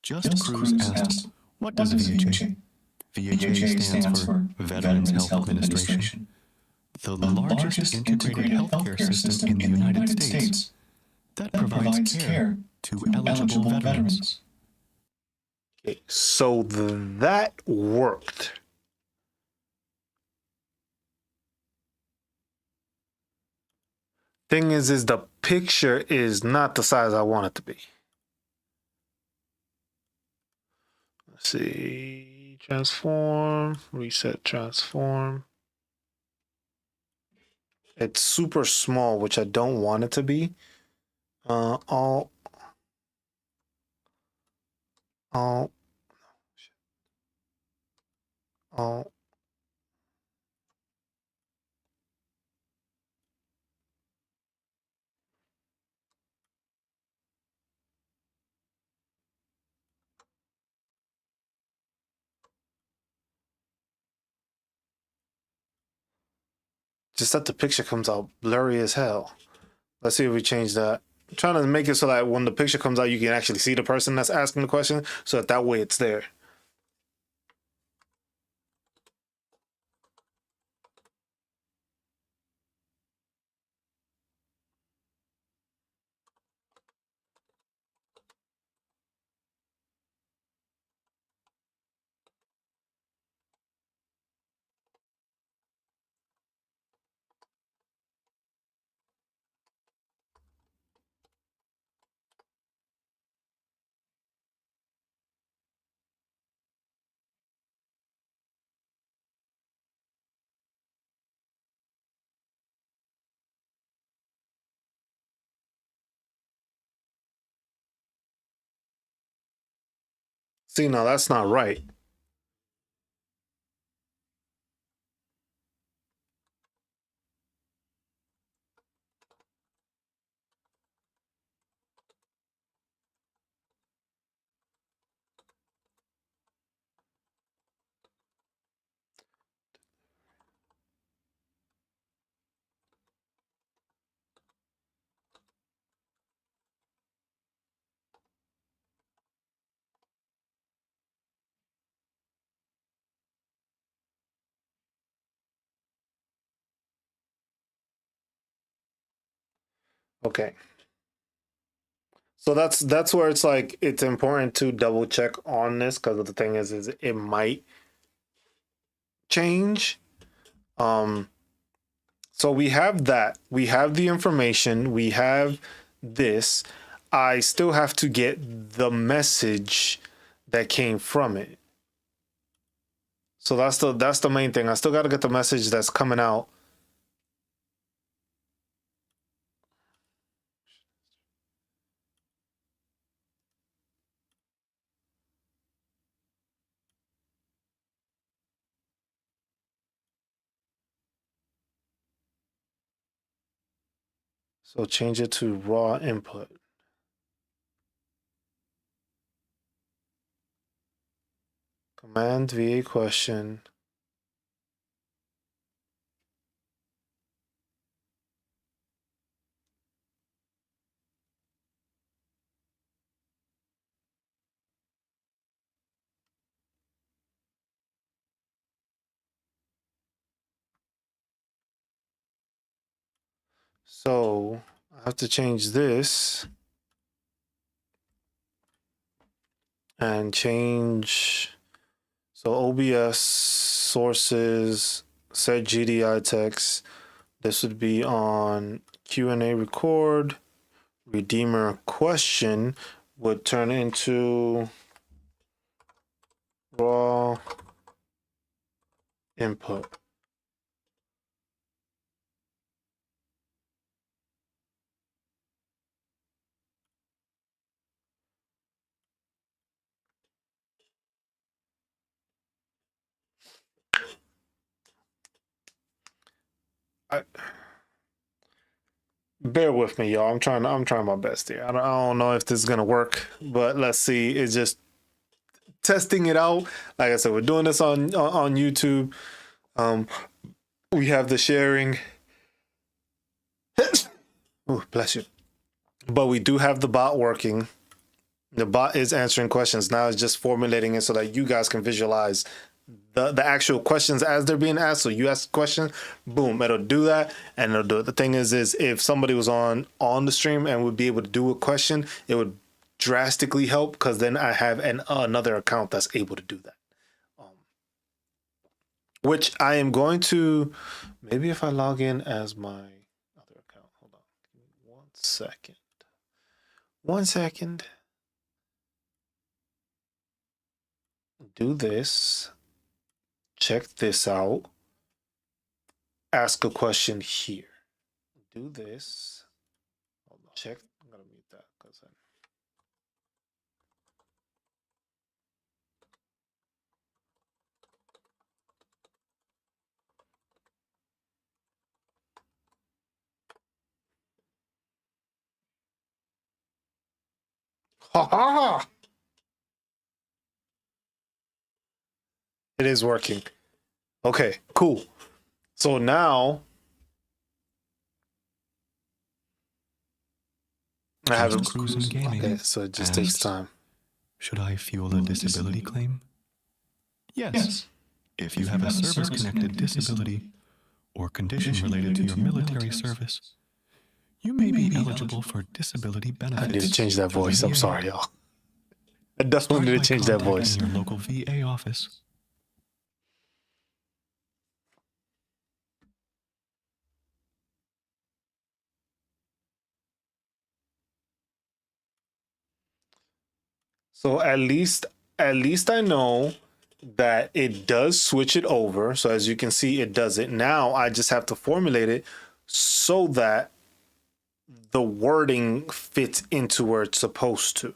Just Cruise asks, what does VHA? VHA stands for Veterans Health Administration, the largest integrated healthcare system in the United States that provides care to eligible veterans. Okay, so that worked. Thing is the picture is not the size I want it to be. Let's see, transform, reset transform. It's super small, which I don't want it to be. All just that the picture comes out blurry as hell. Let's see if we change that. I'm trying to make it so that when the picture comes out, you can actually see the person that's asking the question, so that way it's there. See, now that's not right. Okay. So that's where it's like it's important to double check on this, because the thing is it might change. So we have that. We have the information. We have this. I still have to get the message that came from it. So that's the main thing. I still got to get the message that's coming out. So change it to raw input. Command VA question. So I have to change this and change. So OBS sources, set GDI text. This would be on Q&A record. Redeemer question would turn into raw input. Bear with me, y'all. I'm trying my best here. I don't know if this is gonna work, but let's see. It's just testing it out. Like I said, we're doing this on YouTube. We have the sharing. Ooh, bless you. But we do have the bot working. The bot is answering questions. Now it's just formulating it so that you guys can visualize the actual questions as they're being asked. So you ask a question, boom, it'll do that, and it'll do it. The thing is if somebody was on the stream and would be able to do a question, it would drastically help, because then I have another account that's able to do that. Which I am going to, maybe if I log in as my other account. Hold on. 1 second. 1 second. do this, check this out, ask a question here. Do this, check, I'm gonna mute that because ha ha! It is working. Okay, cool. So now I have Just cruising gaming. Okay, so it just takes time. Should I fuel a disability claim? Yes. If you have a service-connected disability or condition related to your military service, you may be eligible for disability benefits. I need to change that from the voice. I'm VA. sorry, y'all. I definitely need to change that voice. Your local VA office. So at least I know that it does switch it over. So as you can see, it does it. Now I just have to formulate it so that the wording fits into where it's supposed to.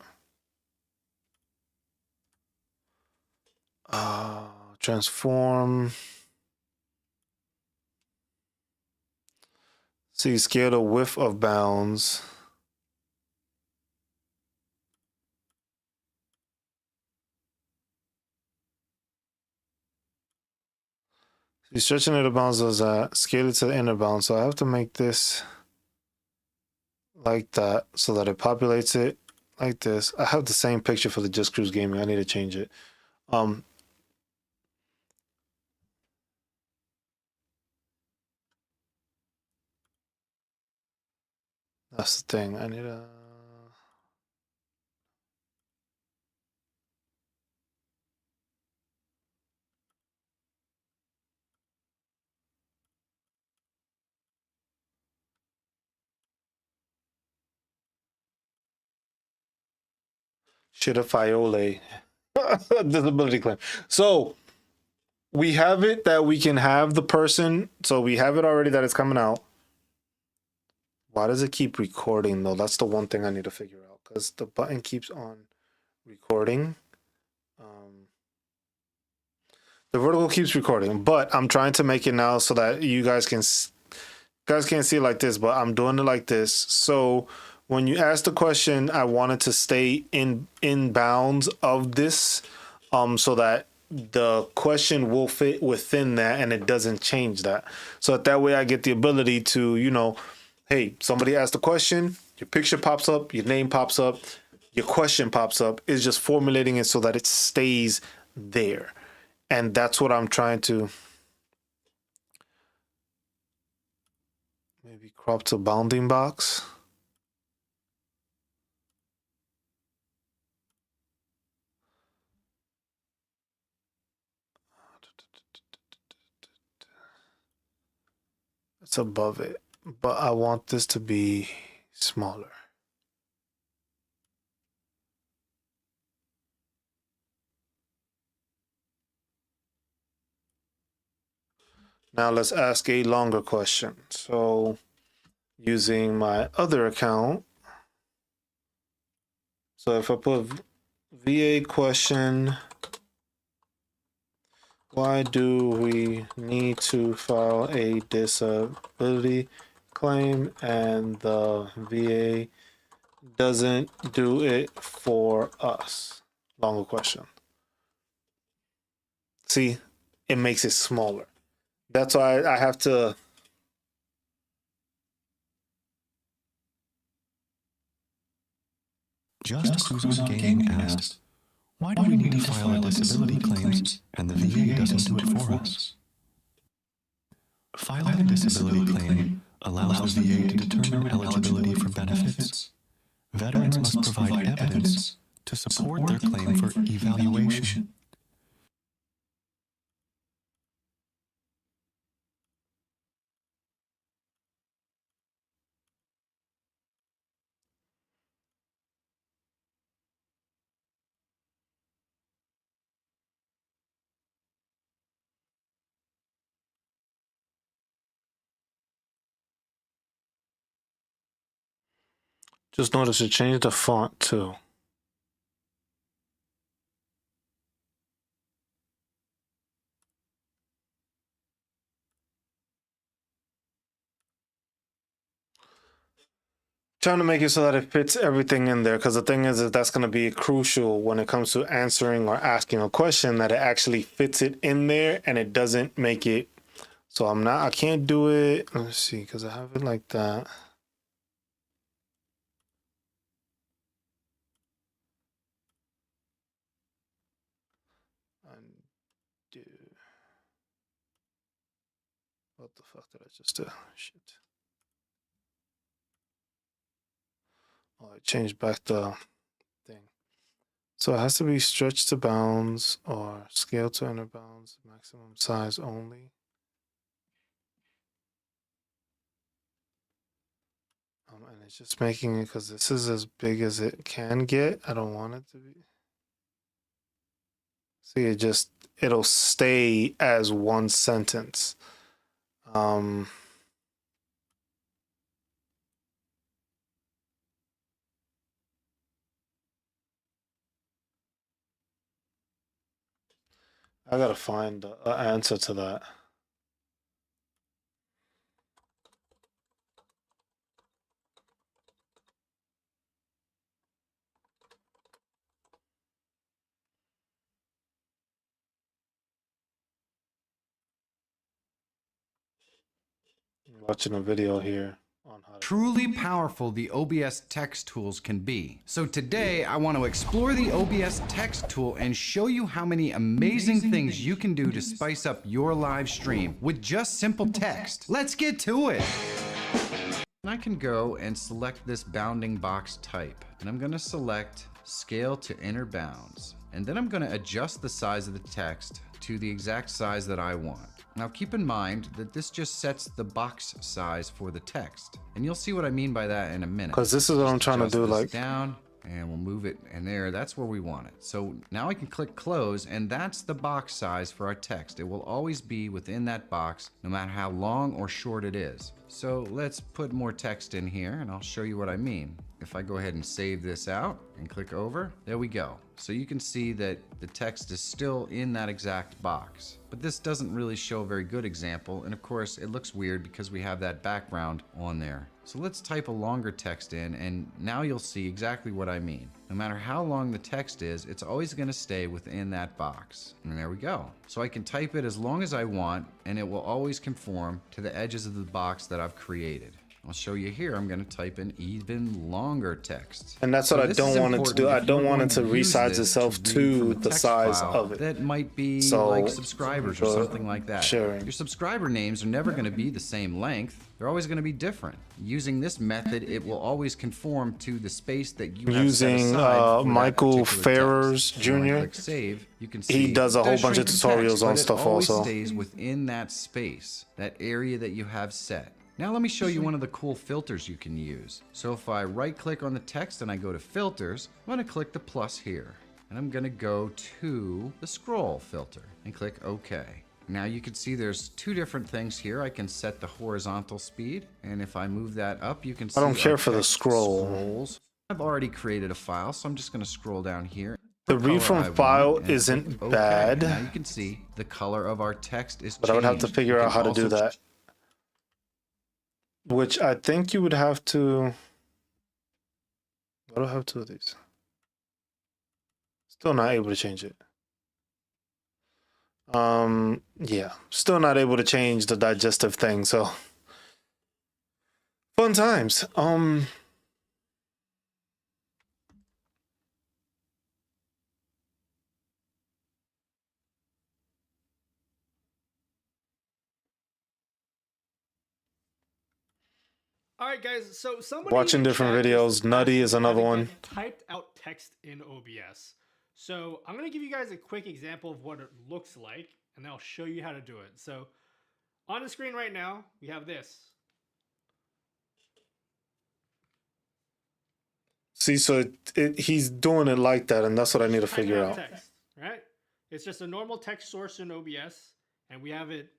Transform. See, scale the width of bounds. See, stretching it to bounds does that. Scale it to the inner bound. So I have to make this like that so that it populates it like this. I have the same picture for the Just Cruise Gaming. I need to change it. That's the thing. I need a. Shit, a Fiole. Disability claim. So we have it that we can have the person. So we have it already that it's coming out. Why does it keep recording though? That's the one thing I need to figure out because the button keeps on recording. The vertical keeps recording, but I'm trying to make it now so that you guys can't see it like this, but I'm doing it like this. So when you ask the question, I want it to stay in bounds of this, so that the question will fit within that and it doesn't change that. So that way I get the ability to, hey, somebody asked a question, your picture pops up, your name pops up, your question pops up. It's just formulating it so that it stays there. And that's what I'm trying to maybe crop to bounding box. It's above it, but I want this to be smaller. Now let's ask a longer question. So using my other account, so if I put VA question, why do we need to file a disability claim and the VA doesn't do it for us? Longer question. See, it makes it smaller. That's why I have to. Just Cruising Gaming asked, why do we need to file a disability claims and the VA doesn't do it for us? Filing a disability claim allows the VA to determine eligibility for benefits. Veterans must provide evidence to support their claim for evaluation. Just notice it changed the font too. Trying to make it so that it fits everything in there, because the thing is that that's going to be crucial when it comes to answering or asking a question, that it actually fits it in there and it doesn't make it. So I can't do it. Let's see, because I have it like that. Undo. What the fuck did I just do? Shit. Oh, I changed back the thing. So it has to be stretched to bounds or scale to inner bounds, maximum size only. And it's just making it because this is as big as it can get. I don't want it to be. See, it'll stay as one sentence. I gotta find an answer to that. I'm watching a video here on how to. Truly powerful the OBS text tools can be. So today I want to explore the OBS text tool and show you how many amazing things you can do to spice up your live stream with just simple text. Let's get to it. I can go and select this bounding box type, and I'm going to select scale to inner bounds, and then I'm going to adjust the size of the text to the exact size that I want. Now keep in mind that this just sets the box size for the text, and you'll see what I mean by that in a minute. Because this is what I'm trying to do, like down, and we'll move it, and there, that's where we want it. So now I can click close, and that's the box size for our text. It will always be within that box, no matter how long or short it is. So let's put more text in here, and I'll show you what I mean. If I go ahead and save this out and click over, there we go. So you can see that the text is still in that exact box. But this doesn't really show a very good example, and of course it looks weird because we have that background on there. So let's type a longer text in, and now you'll see exactly what I mean. No matter how long the text is, it's always going to stay within that box. And there we go. So I can type it as long as I want, and it will always conform to the edges of the box that I've created. I'll show you here. I'm going to type in even longer text. And that's what I don't want it to do. I don't want it to resize itself to the size of it. That might be like subscribers or something like that. Sharing. Your subscriber names are never going to be the same length. They're always going to be different. Using this method, it will always conform to the space that you have set aside for Michael that Ferrers text. When I Jr. click save, you can see He does a whole bunch of shrink the tutorials text, on but stuff it always also. stays within that space, that area that you have set. Now let me show you one of the cool filters you can use. So if I right click on the text and I go to filters, I'm going to click the plus here. And I'm going to go to the scroll filter and click OK. Now you can see there's two different things here. I can set the horizontal speed, and if I move that up, you can see I don't care for the text scroll. scrolls. I've already created a file, so I'm just going to scroll down here. The read from file isn't bad. Now you can see the color of our text is changed. But I would have to figure out how to do also that. Which I think you would have to. I don't have two of these. Still not able to change it. Yeah, still not able to change the digestive thing. So fun times. All right, guys. So somebody Watching in the different chat videos. just Nutty is asked another how to one. get typed out text in OBS. So I'm gonna give you guys a quick example of what it looks like, and then I'll show you how to do it. So on the screen right now, we have this. See, so he's doing it like that, and that's what I need to Typing figure out out. text, right? It's just a normal text source in OBS, and we have it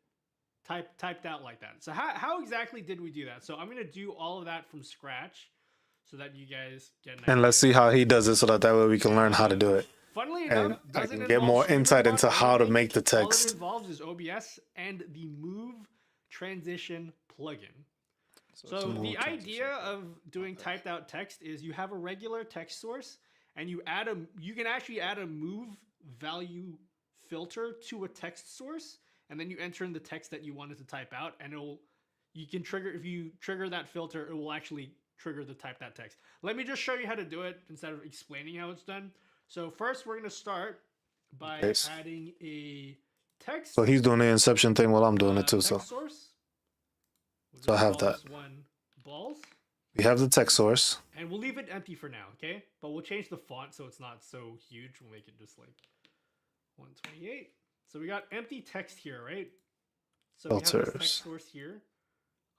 typed out like that. So how exactly did we do that? So I'm gonna do all of that from scratch. so that you guys get an And let's idea. see how he does it so that way we can learn how to do it. Funnily And enough, I doesn't can get involve more insight Streamer.bot into or how to anything. make the All it text. involves is OBS and the Move Transition plugin. it's a So move the transition idea plugin. of doing typed out text is you have a regular text source and you can actually add a move value filter to a text source, and then you enter in the text that you wanted to type out, and if you trigger that filter, it will actually trigger the type that text. Let me just show you how to do it instead of explaining how it's done. So first we're going to start by adding a text. So he's doing the inception thing while I'm doing it too. So source. So I have call that. this one balls. we have the text source. And we'll leave it empty for now, okay? But we'll change the font so it's not so huge. We'll make it just like 128. So we got empty text here, right? So we have this Filters. text source here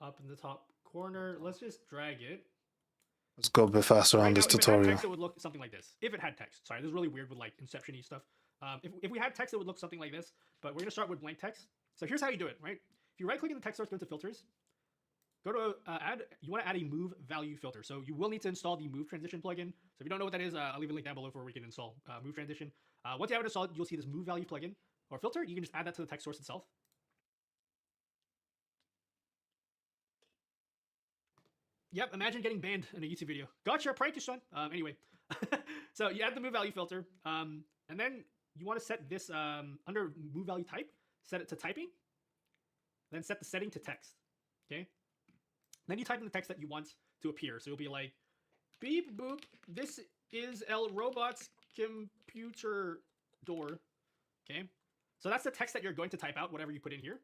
up in the top corner. Let's just drag it. Let's go a bit faster on this If it had tutorial. text, it would look something like this. If it had text. Sorry, this is really weird with like Inception-y stuff. If we had text, it would look something like this. But we're going to start with blank text. So here's how you do it, right? If you right-click in the text source, go to filters. Go to you want to add a move value filter. So you will need to install the move transition plugin. So if you don't know what that is, I'll leave a link down below for where we can install move transition. Once you have it installed, you'll see this move value plugin or filter. You can just add that to the text source itself. Yep, imagine getting banned in a YouTube video. Gotcha, prank you, son. Anyway, so you add the move value filter, and then you want to set this under move value type, set it to typing, then set the setting to text. Okay. Then you type in the text that you want to appear. So you'll be like, beep boop, this is El Robot's computer door. Okay. So that's the text that you're going to type out, whatever you put in here.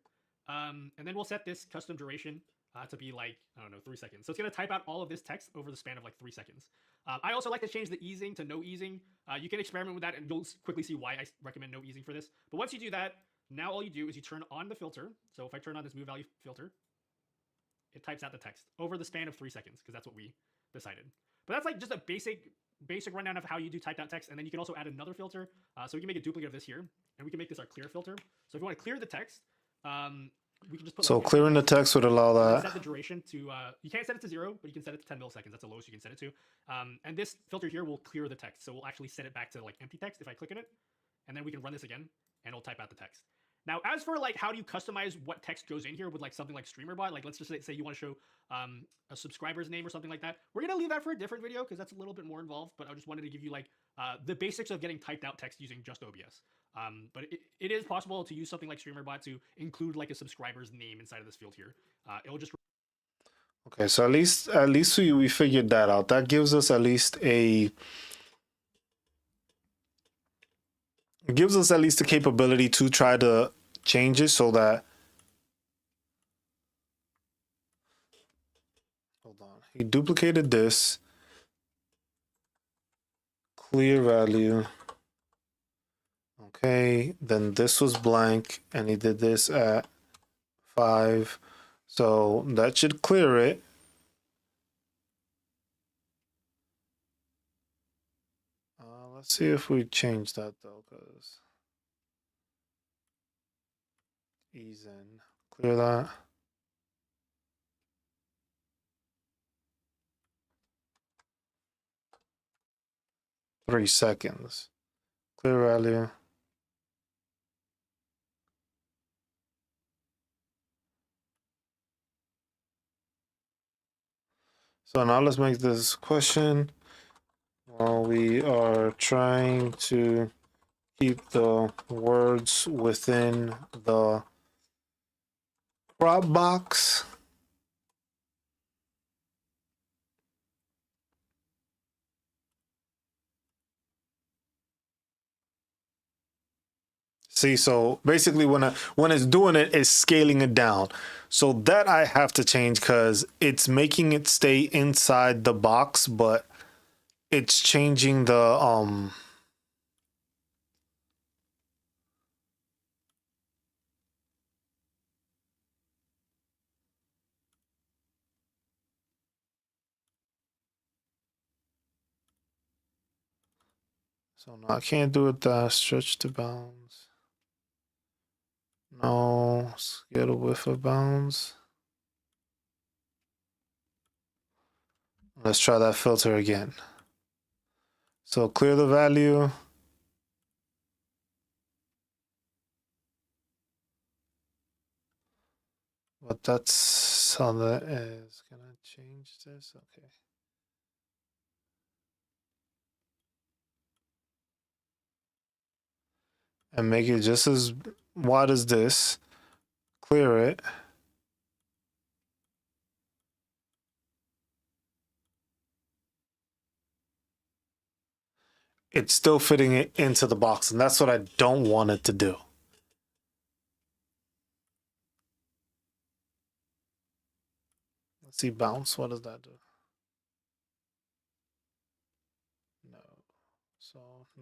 And then we'll set this custom duration to be like, I don't know, 3 seconds. So it's going to type out all of this text over the span of like 3 seconds. I also like to change the easing to no easing. You can experiment with that and you'll quickly see why I recommend no easing for this. But once you do that, now all you do is you turn on the filter. So if I turn on this move value filter, it types out the text over the span of 3 seconds because that's what we decided. But that's like just a basic rundown of how you do typed out text. And then you can also add another filter. So we can make a duplicate of this here, and we can make this our clear filter. So if you want to clear the text, we can just put. So like, clearing the text would allow that. Set the duration to. You can't set it to 0, but you can set it to 10 milliseconds. That's the lowest you can set it to. And this filter here will clear the text, so we'll actually set it back to like empty text if I click on it, and then we can run this again, and it'll type out the text. Now, as for like how do you customize what text goes in here with like something like Streamer.bot, like let's just say you want to show a subscriber's name or something like that, we're gonna leave that for a different video because that's a little bit more involved. But I just wanted to give you like the basics of getting typed out text using just OBS. But it is possible to use something like Streamer.bot to include like a subscriber's name inside of this field here. It'll just Okay, so at least we figured that out. That gives us at least the capability to try to change it so that. Hold on. He duplicated this. Clear value. Okay, then this was blank, and he did this at 5. So that should clear it. Let's see if we change that though, because ease in. Clear that. Three seconds. Clear value. So now let's make this question. While we are trying to keep the words within the crop box. See, so basically when it's doing it, it's scaling it down. So that I have to change because it's making it stay inside the box, but it's changing the so no, I can't do it that stretch to bounds. No, scale the width of bounds. Let's try that filter again. So clear the value. But that's how that is. Can I change this? Okay. And make it just as wide as this. Clear it. It's still fitting it into the box, and that's what I don't want it to do. Let's see, bounce. What does that do? No. So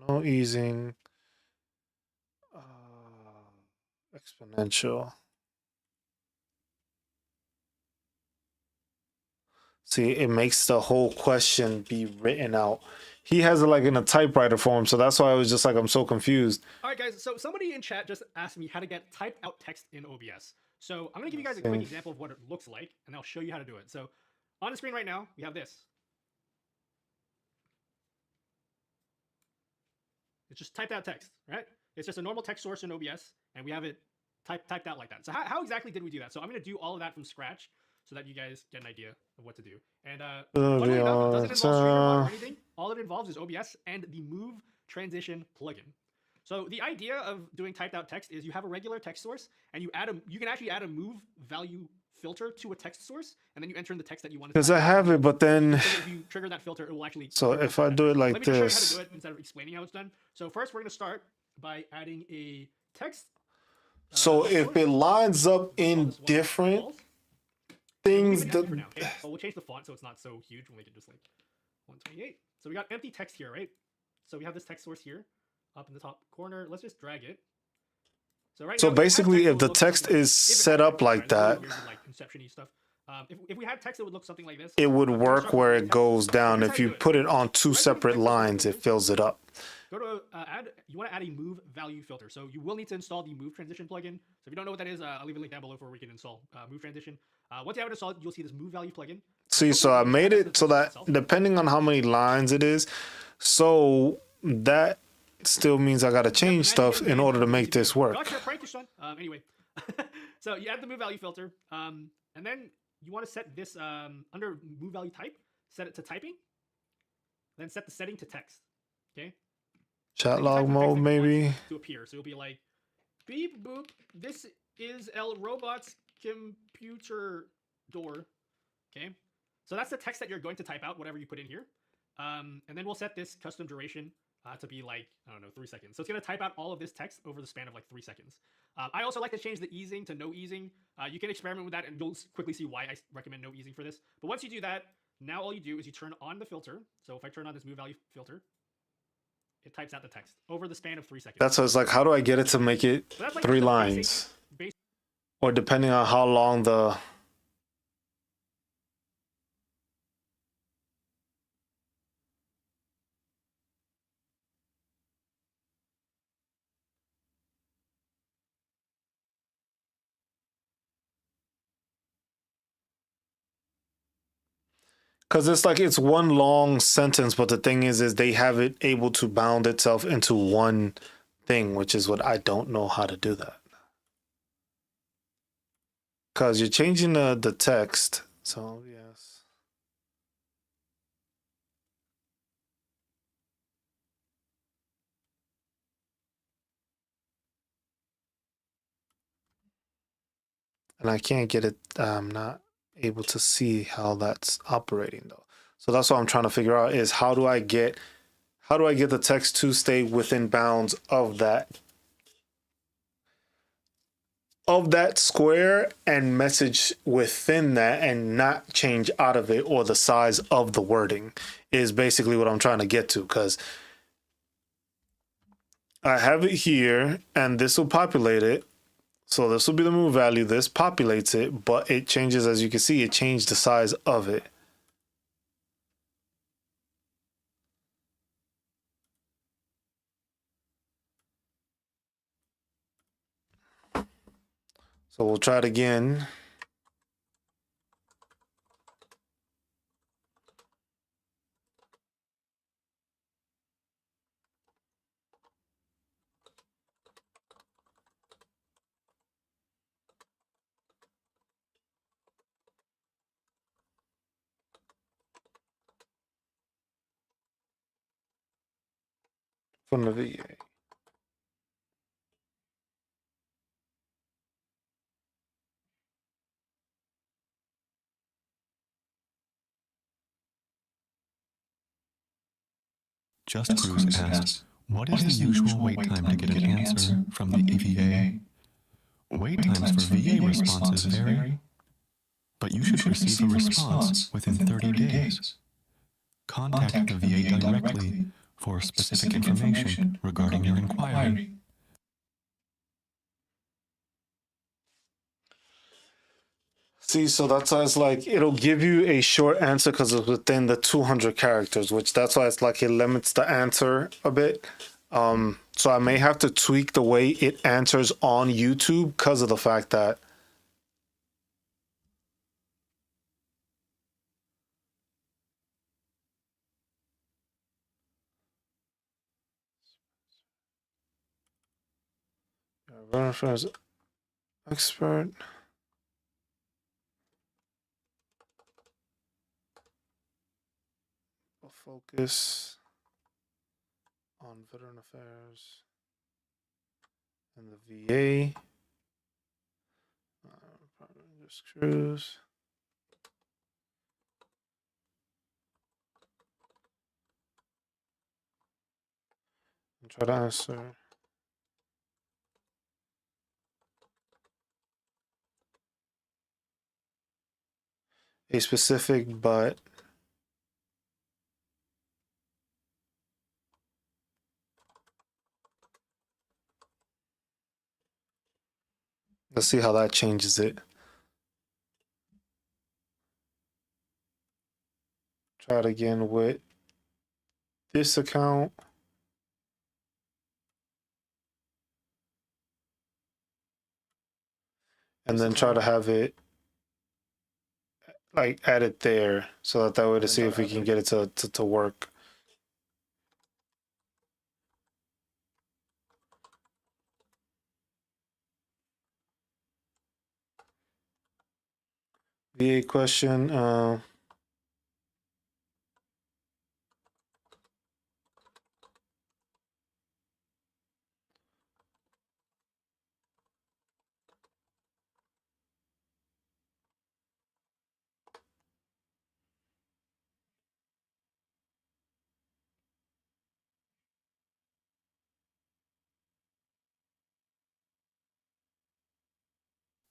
no easing. Exponential. See, it makes the whole question be written out. He has it like in a typewriter form, so that's why I was just like, I'm so confused. All right, guys. So somebody in chat just asked me how to get typed out text in OBS. So I'm gonna give you guys a quick example of what it looks like, and I'll show you how to do it. So on the screen right now, we have this. It's just typed out text, right? It's just a normal text source in OBS, and we have it typed out like that. So how exactly did we do that? So I'm gonna do all of that from scratch so that you guys get an idea of what to do. And funnily enough, it doesn't involve Streamer.bot or anything. All it involves is OBS and the Move Transition plugin. So the idea of doing typed out text is you have a regular text source, and you can actually add a move value filter to a text source, and then you enter in the text that you want to. Because I have it, but then. So if you trigger that filter, it will actually. So if I do it like Let me just show you how to this. do it instead of explaining how it's done. So first, we're going to start by adding a text. So if it lines up in different things, for now, okay? Well, we'll change the font so it's not so huge. We'll make it just like 128. So we got empty text here, right? So we have this text source here, up in the top corner. Let's just drag it. So right. So now, basically, if the text is set up like that, like inception-y stuff. If we had text, it would look something like this. it would work where it goes down. If you put it on two separate lines, it fills it up. Go to add. You want to add a move value filter. So you will need to install the Move Transition plugin. So if you don't know what that is, I'll leave a link down below for where we can install Move Transition. Once you have it installed, you'll see this Move Value plugin. See, so I made it so that depending on how many lines it is, so that still means I got to change stuff in order to make this work. Gotcha, prank, son. Anyway, so you add the Move Value filter, and then you want to set this under Move Value type, set it to typing, then set the setting to text. Okay. Chat log mode, maybe. To appear, so you'll be like, beep boop. This is El Robot's computer door. Okay, so that's the text that you're going to type out, whatever you put in here. And then we'll set this custom duration to be like, I don't know, 3 seconds. So it's going to type out all of this text over the span of like 3 seconds. I also like to change the easing to no easing. You can experiment with that, and you'll quickly see why I recommend no easing for this. But once you do that, now all you do is you turn on the filter. So if I turn on this Move Value filter, it types out the text over the span of 3 seconds. That's what it's like. How do I get it to make it So like 3 lines? Or depending on how long the... Because it's like it's one long sentence, but the thing is they have it able to bound itself into one thing, which is what I don't know how to do that. Because you're changing the text. So, yes. And I can't get it. I'm not able to see how that's operating though. So that's what I'm trying to figure out is how do I get the text to stay within bounds of that square and message within that and not change out of it, or the size of the wording is basically what I'm trying to get to, because I have it here and this will populate it. So this will be the move value. This populates it, but it changes, as you can see, it changed the size of it. So we'll try it again. from the VA. Just Cruise asks, what is the usual wait time to get an answer from the VA? Wait times for VA responses vary, but you should receive a response within 30 days. Contact the VA directly for specific information regarding your inquiry. See, so that's why it's like it'll give you a short answer because it's within the 200 characters, which that's why it's like it limits the answer a bit. So I may have to tweak the way it answers on YouTube because of the fact that reference expert. Focus on veteran affairs and the VA. Just cruise. And try to answer. A specific but let's see how that changes it. Try it again with this account. And then try to have it like add it there so that way to see if we can get it to work. VA question.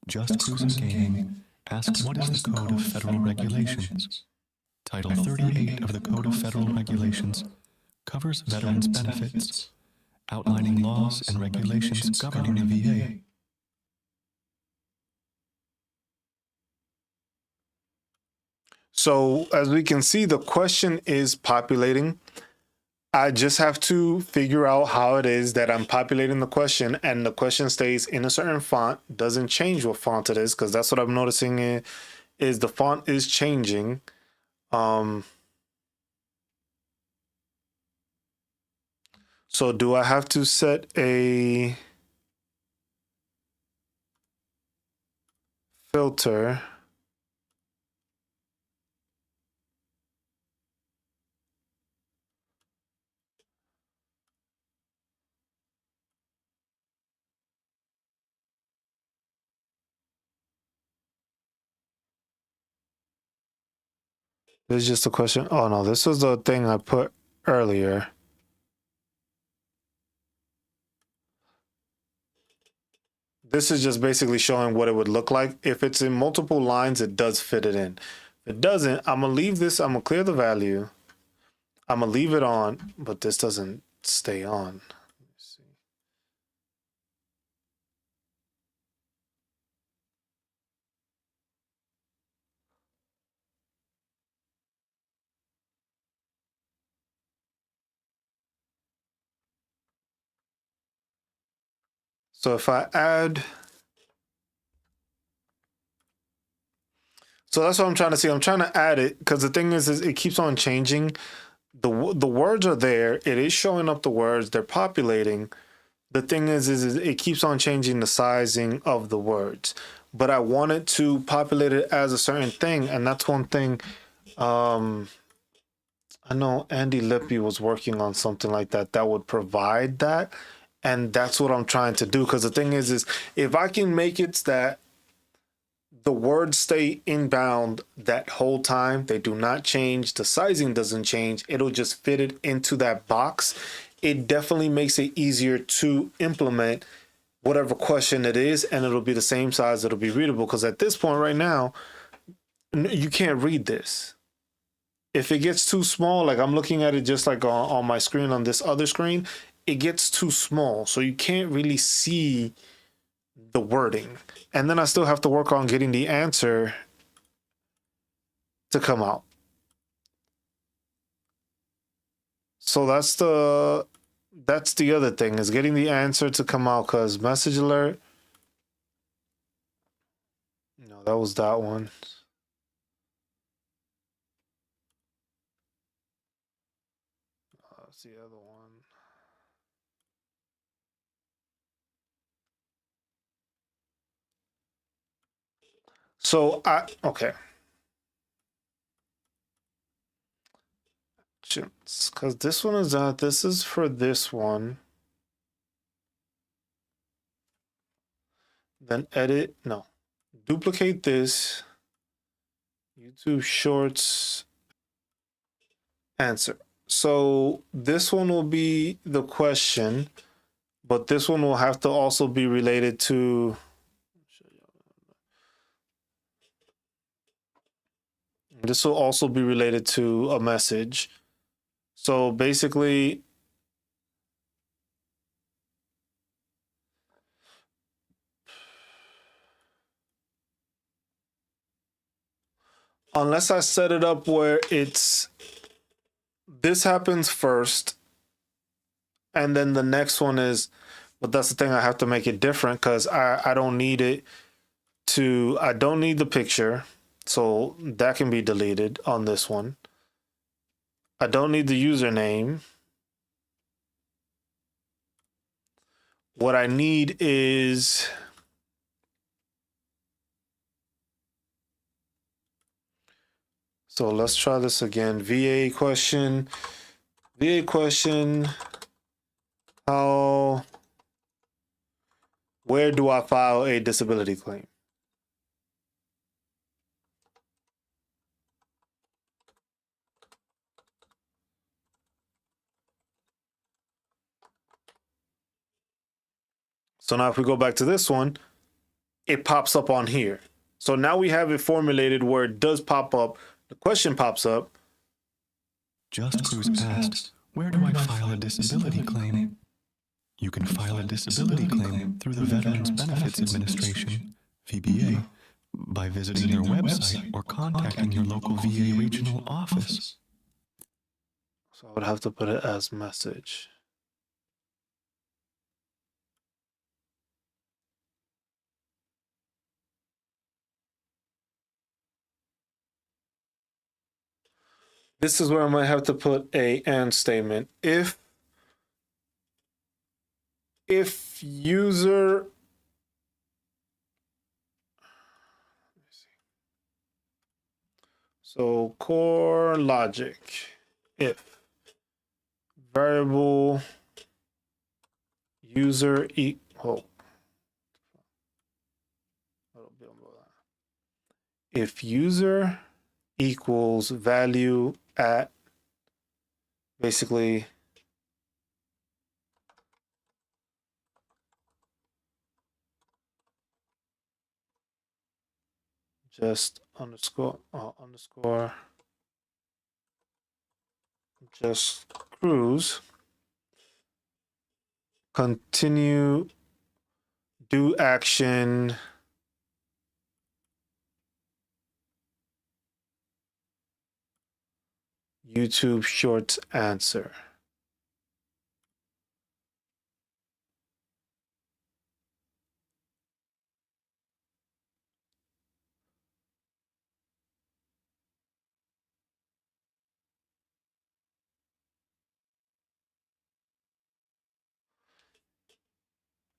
Just Cruise Gaming asks, what is the Code of Federal Regulations? Title 38 of the Code of Federal Regulations covers veterans' benefits, outlining laws and regulations governing the VA. So as we can see, the question is populating. I just have to figure out how it is that I'm populating the question, and the question stays in a certain font, doesn't change what font it is, because that's what I'm noticing is the font is changing. So do I have to set a filter? This is just a question. Oh no, this was the thing I put earlier. This is just basically showing what it would look like. If it's in multiple lines, it does fit it in. If it doesn't, I'm gonna leave this, I'm gonna clear the value. I'm gonna leave it on, but this doesn't stay on. Let's see. So if I add, so that's what I'm trying to see. I'm trying to add it because the thing is it keeps on changing. The words are there. It is showing up the words. They're populating. The thing is it keeps on changing the sizing of the words. But I want it to populate it as a certain thing, and that's one thing. I know Andy Lippy was working on something like that that would provide that, and that's what I'm trying to do. Because the thing is if I can make it that the words stay inbound that whole time, they do not change, the sizing doesn't change, it'll just fit it into that box. It definitely makes it easier to implement whatever question it is, and it'll be the same size, it'll be readable. Because at this point right now, you can't read this. If it gets too small, like I'm looking at it just like on my screen on this other screen, it gets too small. So you can't really see the wording. And then I still have to work on getting the answer to come out. So that's the other thing, is getting the answer to come out, because message alert. No, that was that one. That's the other one. So okay. Because this one is that. This is for this one. Then edit. No. Duplicate this. YouTube Shorts. Answer. So this one will be the question, but this one will have to also be related to. This will also be related to a message. So basically, unless I set it up where this happens first, and then the next one is, but that's the thing, I have to make it different because I don't need it to, I don't need the picture. So that can be deleted on this one. I don't need the username. What I need is, so let's try this again. VA question. Where do I file a disability claim? So now if we go back to this one, it pops up on here. So now we have it formulated where it does pop up. The question pops up. Just Cruz asked, where do I file a disability claim? You can file a disability claim through the Veterans Benefits Administration, VBA, by visiting their website or contacting your local VA regional office. So I would have to put it as message. This is where I might have to put a and statement. If user, so core logic, if variable user if user equals value at basically just underscore just Cruz, continue, do action, YouTube Shorts answer.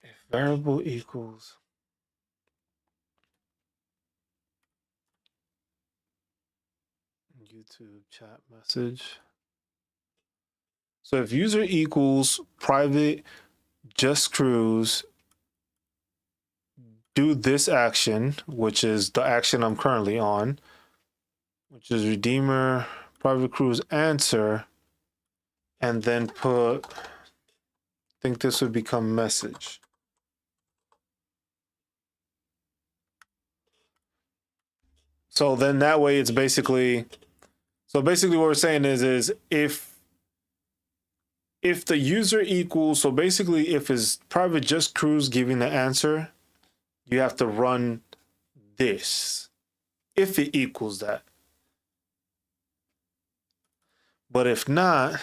If variable equals YouTube chat message. So if user equals private just cruise, do this action, which is the action I'm currently on, which is redeemer private cruise answer, and then put, I think this would become message. So then that way it's basically, so basically what we're saying is if the user equals, so basically if it's private just cruise giving the answer, you have to run this if it equals that. But if not,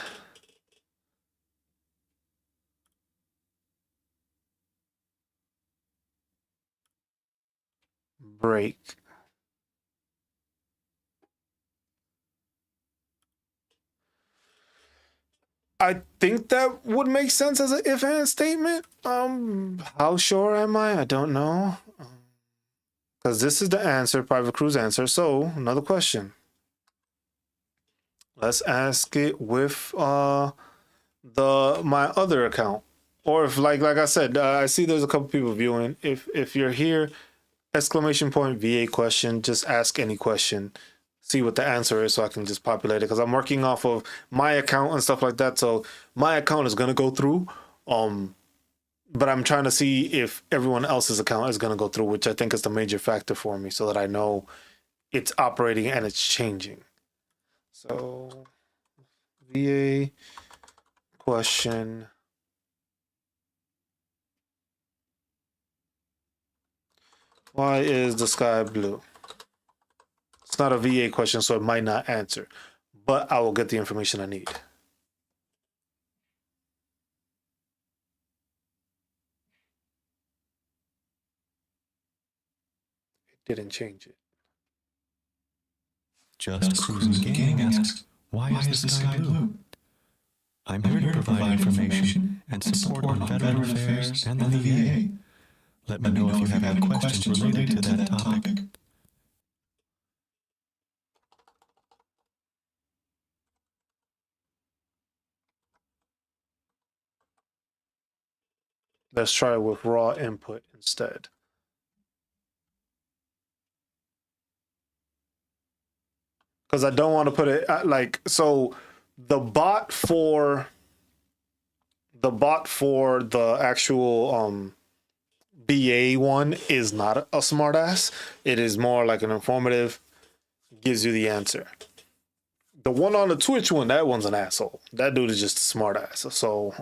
break. I think that would make sense as an if-and statement. How sure am I? I don't know. Because this is the answer, private cruise answer. So another question. Let's ask it with my other account. Or if like I said, I see there's a couple people viewing. If you're here, exclamation point VA question, just ask any question. See what the answer is so I can just populate it, because I'm working off of my account and stuff like that. So my account is gonna go through. But I'm trying to see if everyone else's account is gonna go through, which I think is the major factor for me, so that I know it's operating and it's changing. So VA question. Why is the sky blue? It's not a VA question, so it might not answer, but I will get the information I need. It didn't change it. Just Cruising Gaming asks, why is the sky blue? I'm here to provide information and support on veteran affairs and the VA. Let me know if you have any questions related to that topic. Let's try it with raw input instead. Because I don't want to put it like, so the bot for the actual BA one is not a smartass. It is more like an informative, gives you the answer. The one on the Twitch one, that one's an asshole. That dude is just a smartass. So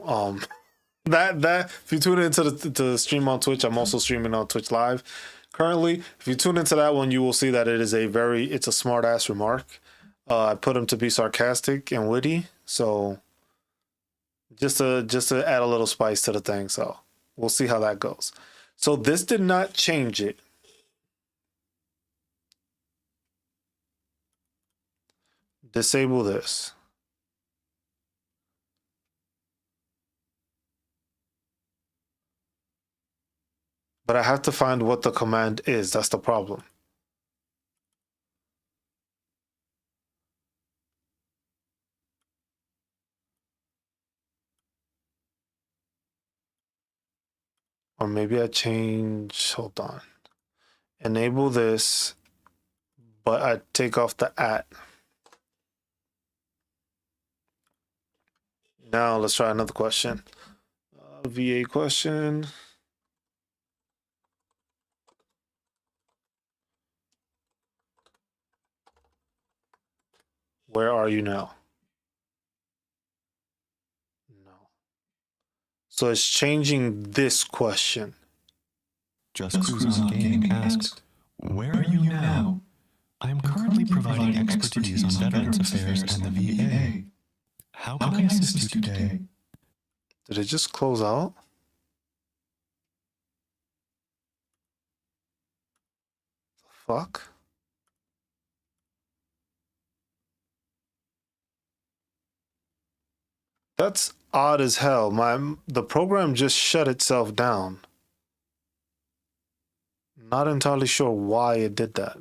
that if you tune into the stream on Twitch, I'm also streaming on Twitch Live currently. If you tune into that one, you will see that it's a smart ass remark. I put him to be sarcastic and witty, so just to add a little spice to the thing. So we'll see how that goes. So this did not change it. Disable this. But I have to find what the command is. That's the problem. Or maybe I change, hold on. Enable this, but I take off the @ Now let's try another question. VA question. Where are you now? No. So it's changing this question. Just Cruising Gaming asks, where are you now? I am currently providing expertise on Veterans Affairs and the VA. How can I assist you today? Did it just close out? The fuck? That's odd as hell. The program just shut itself down. Not entirely sure why it did that.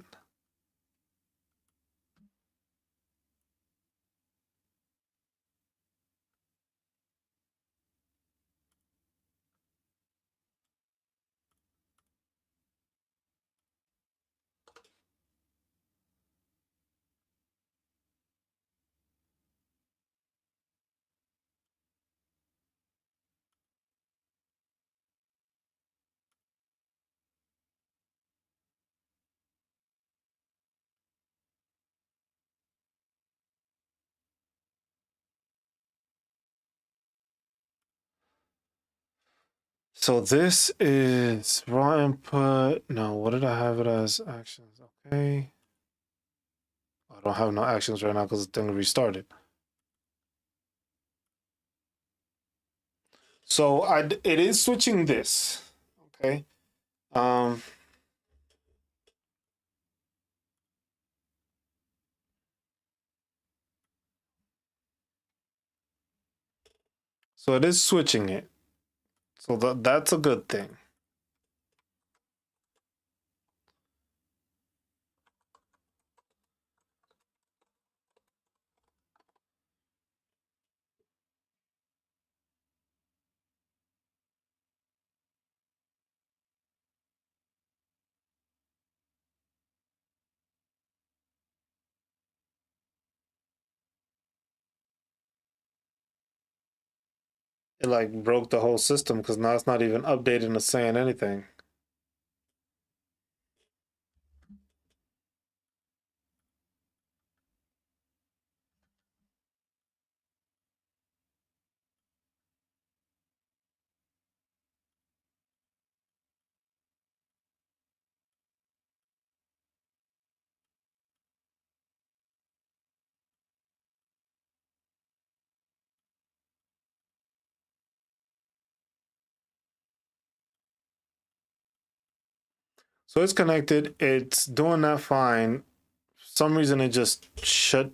So this is raw input. No, what did I have it as? Actions. Okay. I don't have no actions right now because the thing restarted. So it is switching this. Okay. So it is switching it. So that's a good thing. It like broke the whole system because now it's not even updating or saying anything. So it's connected. It's doing that fine. For some reason it just shut.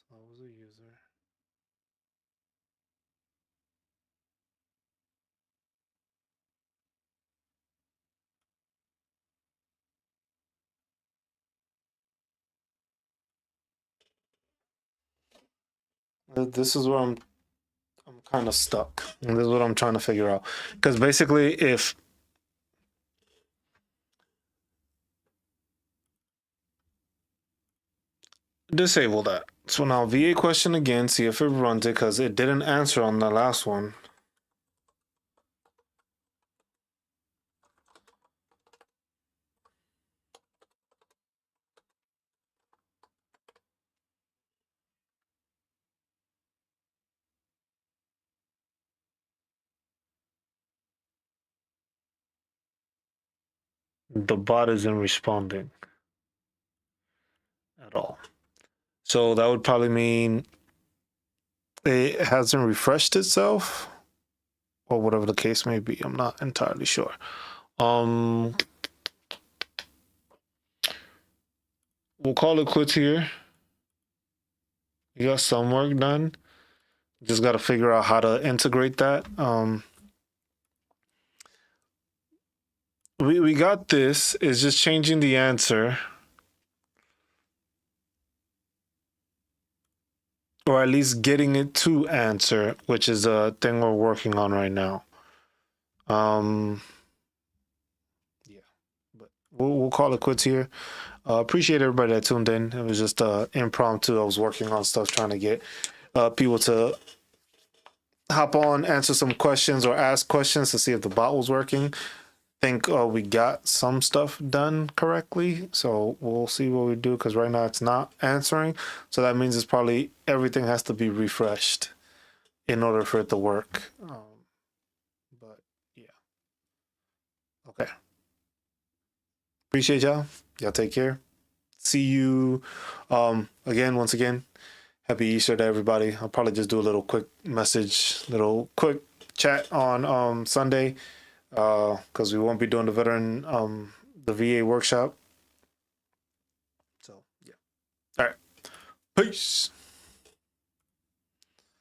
So I was a user. This is where I'm kind of stuck. And this is what I'm trying to figure out. Because basically, if disable that. So now VA question again, see if it runs it because it didn't answer on the last one. The bot isn't responding at all. So that would probably mean it hasn't refreshed itself or whatever the case may be. I'm not entirely sure. We'll call it quits here. You got some work done. Just got to figure out how to integrate that. We got this. It's just changing the answer, or at least getting it to answer, which is a thing we're working on right now. Yeah, but we'll call it quits here. Appreciate everybody that tuned in. It was just impromptu. I was working on stuff, trying to get people to hop on, answer some questions or ask questions to see if the bot was working. Think we got some stuff done correctly, so we'll see what we do because right now it's not answering. So that means it's probably everything has to be refreshed in order for it to work. But yeah, okay. Appreciate y'all. Y'all take care. See you again. Once again, happy Easter to everybody. I'll probably just do a little quick message, little quick chat on Sunday. Because we won't be doing the veteran, the VA workshop. So, yeah. All right. Peace.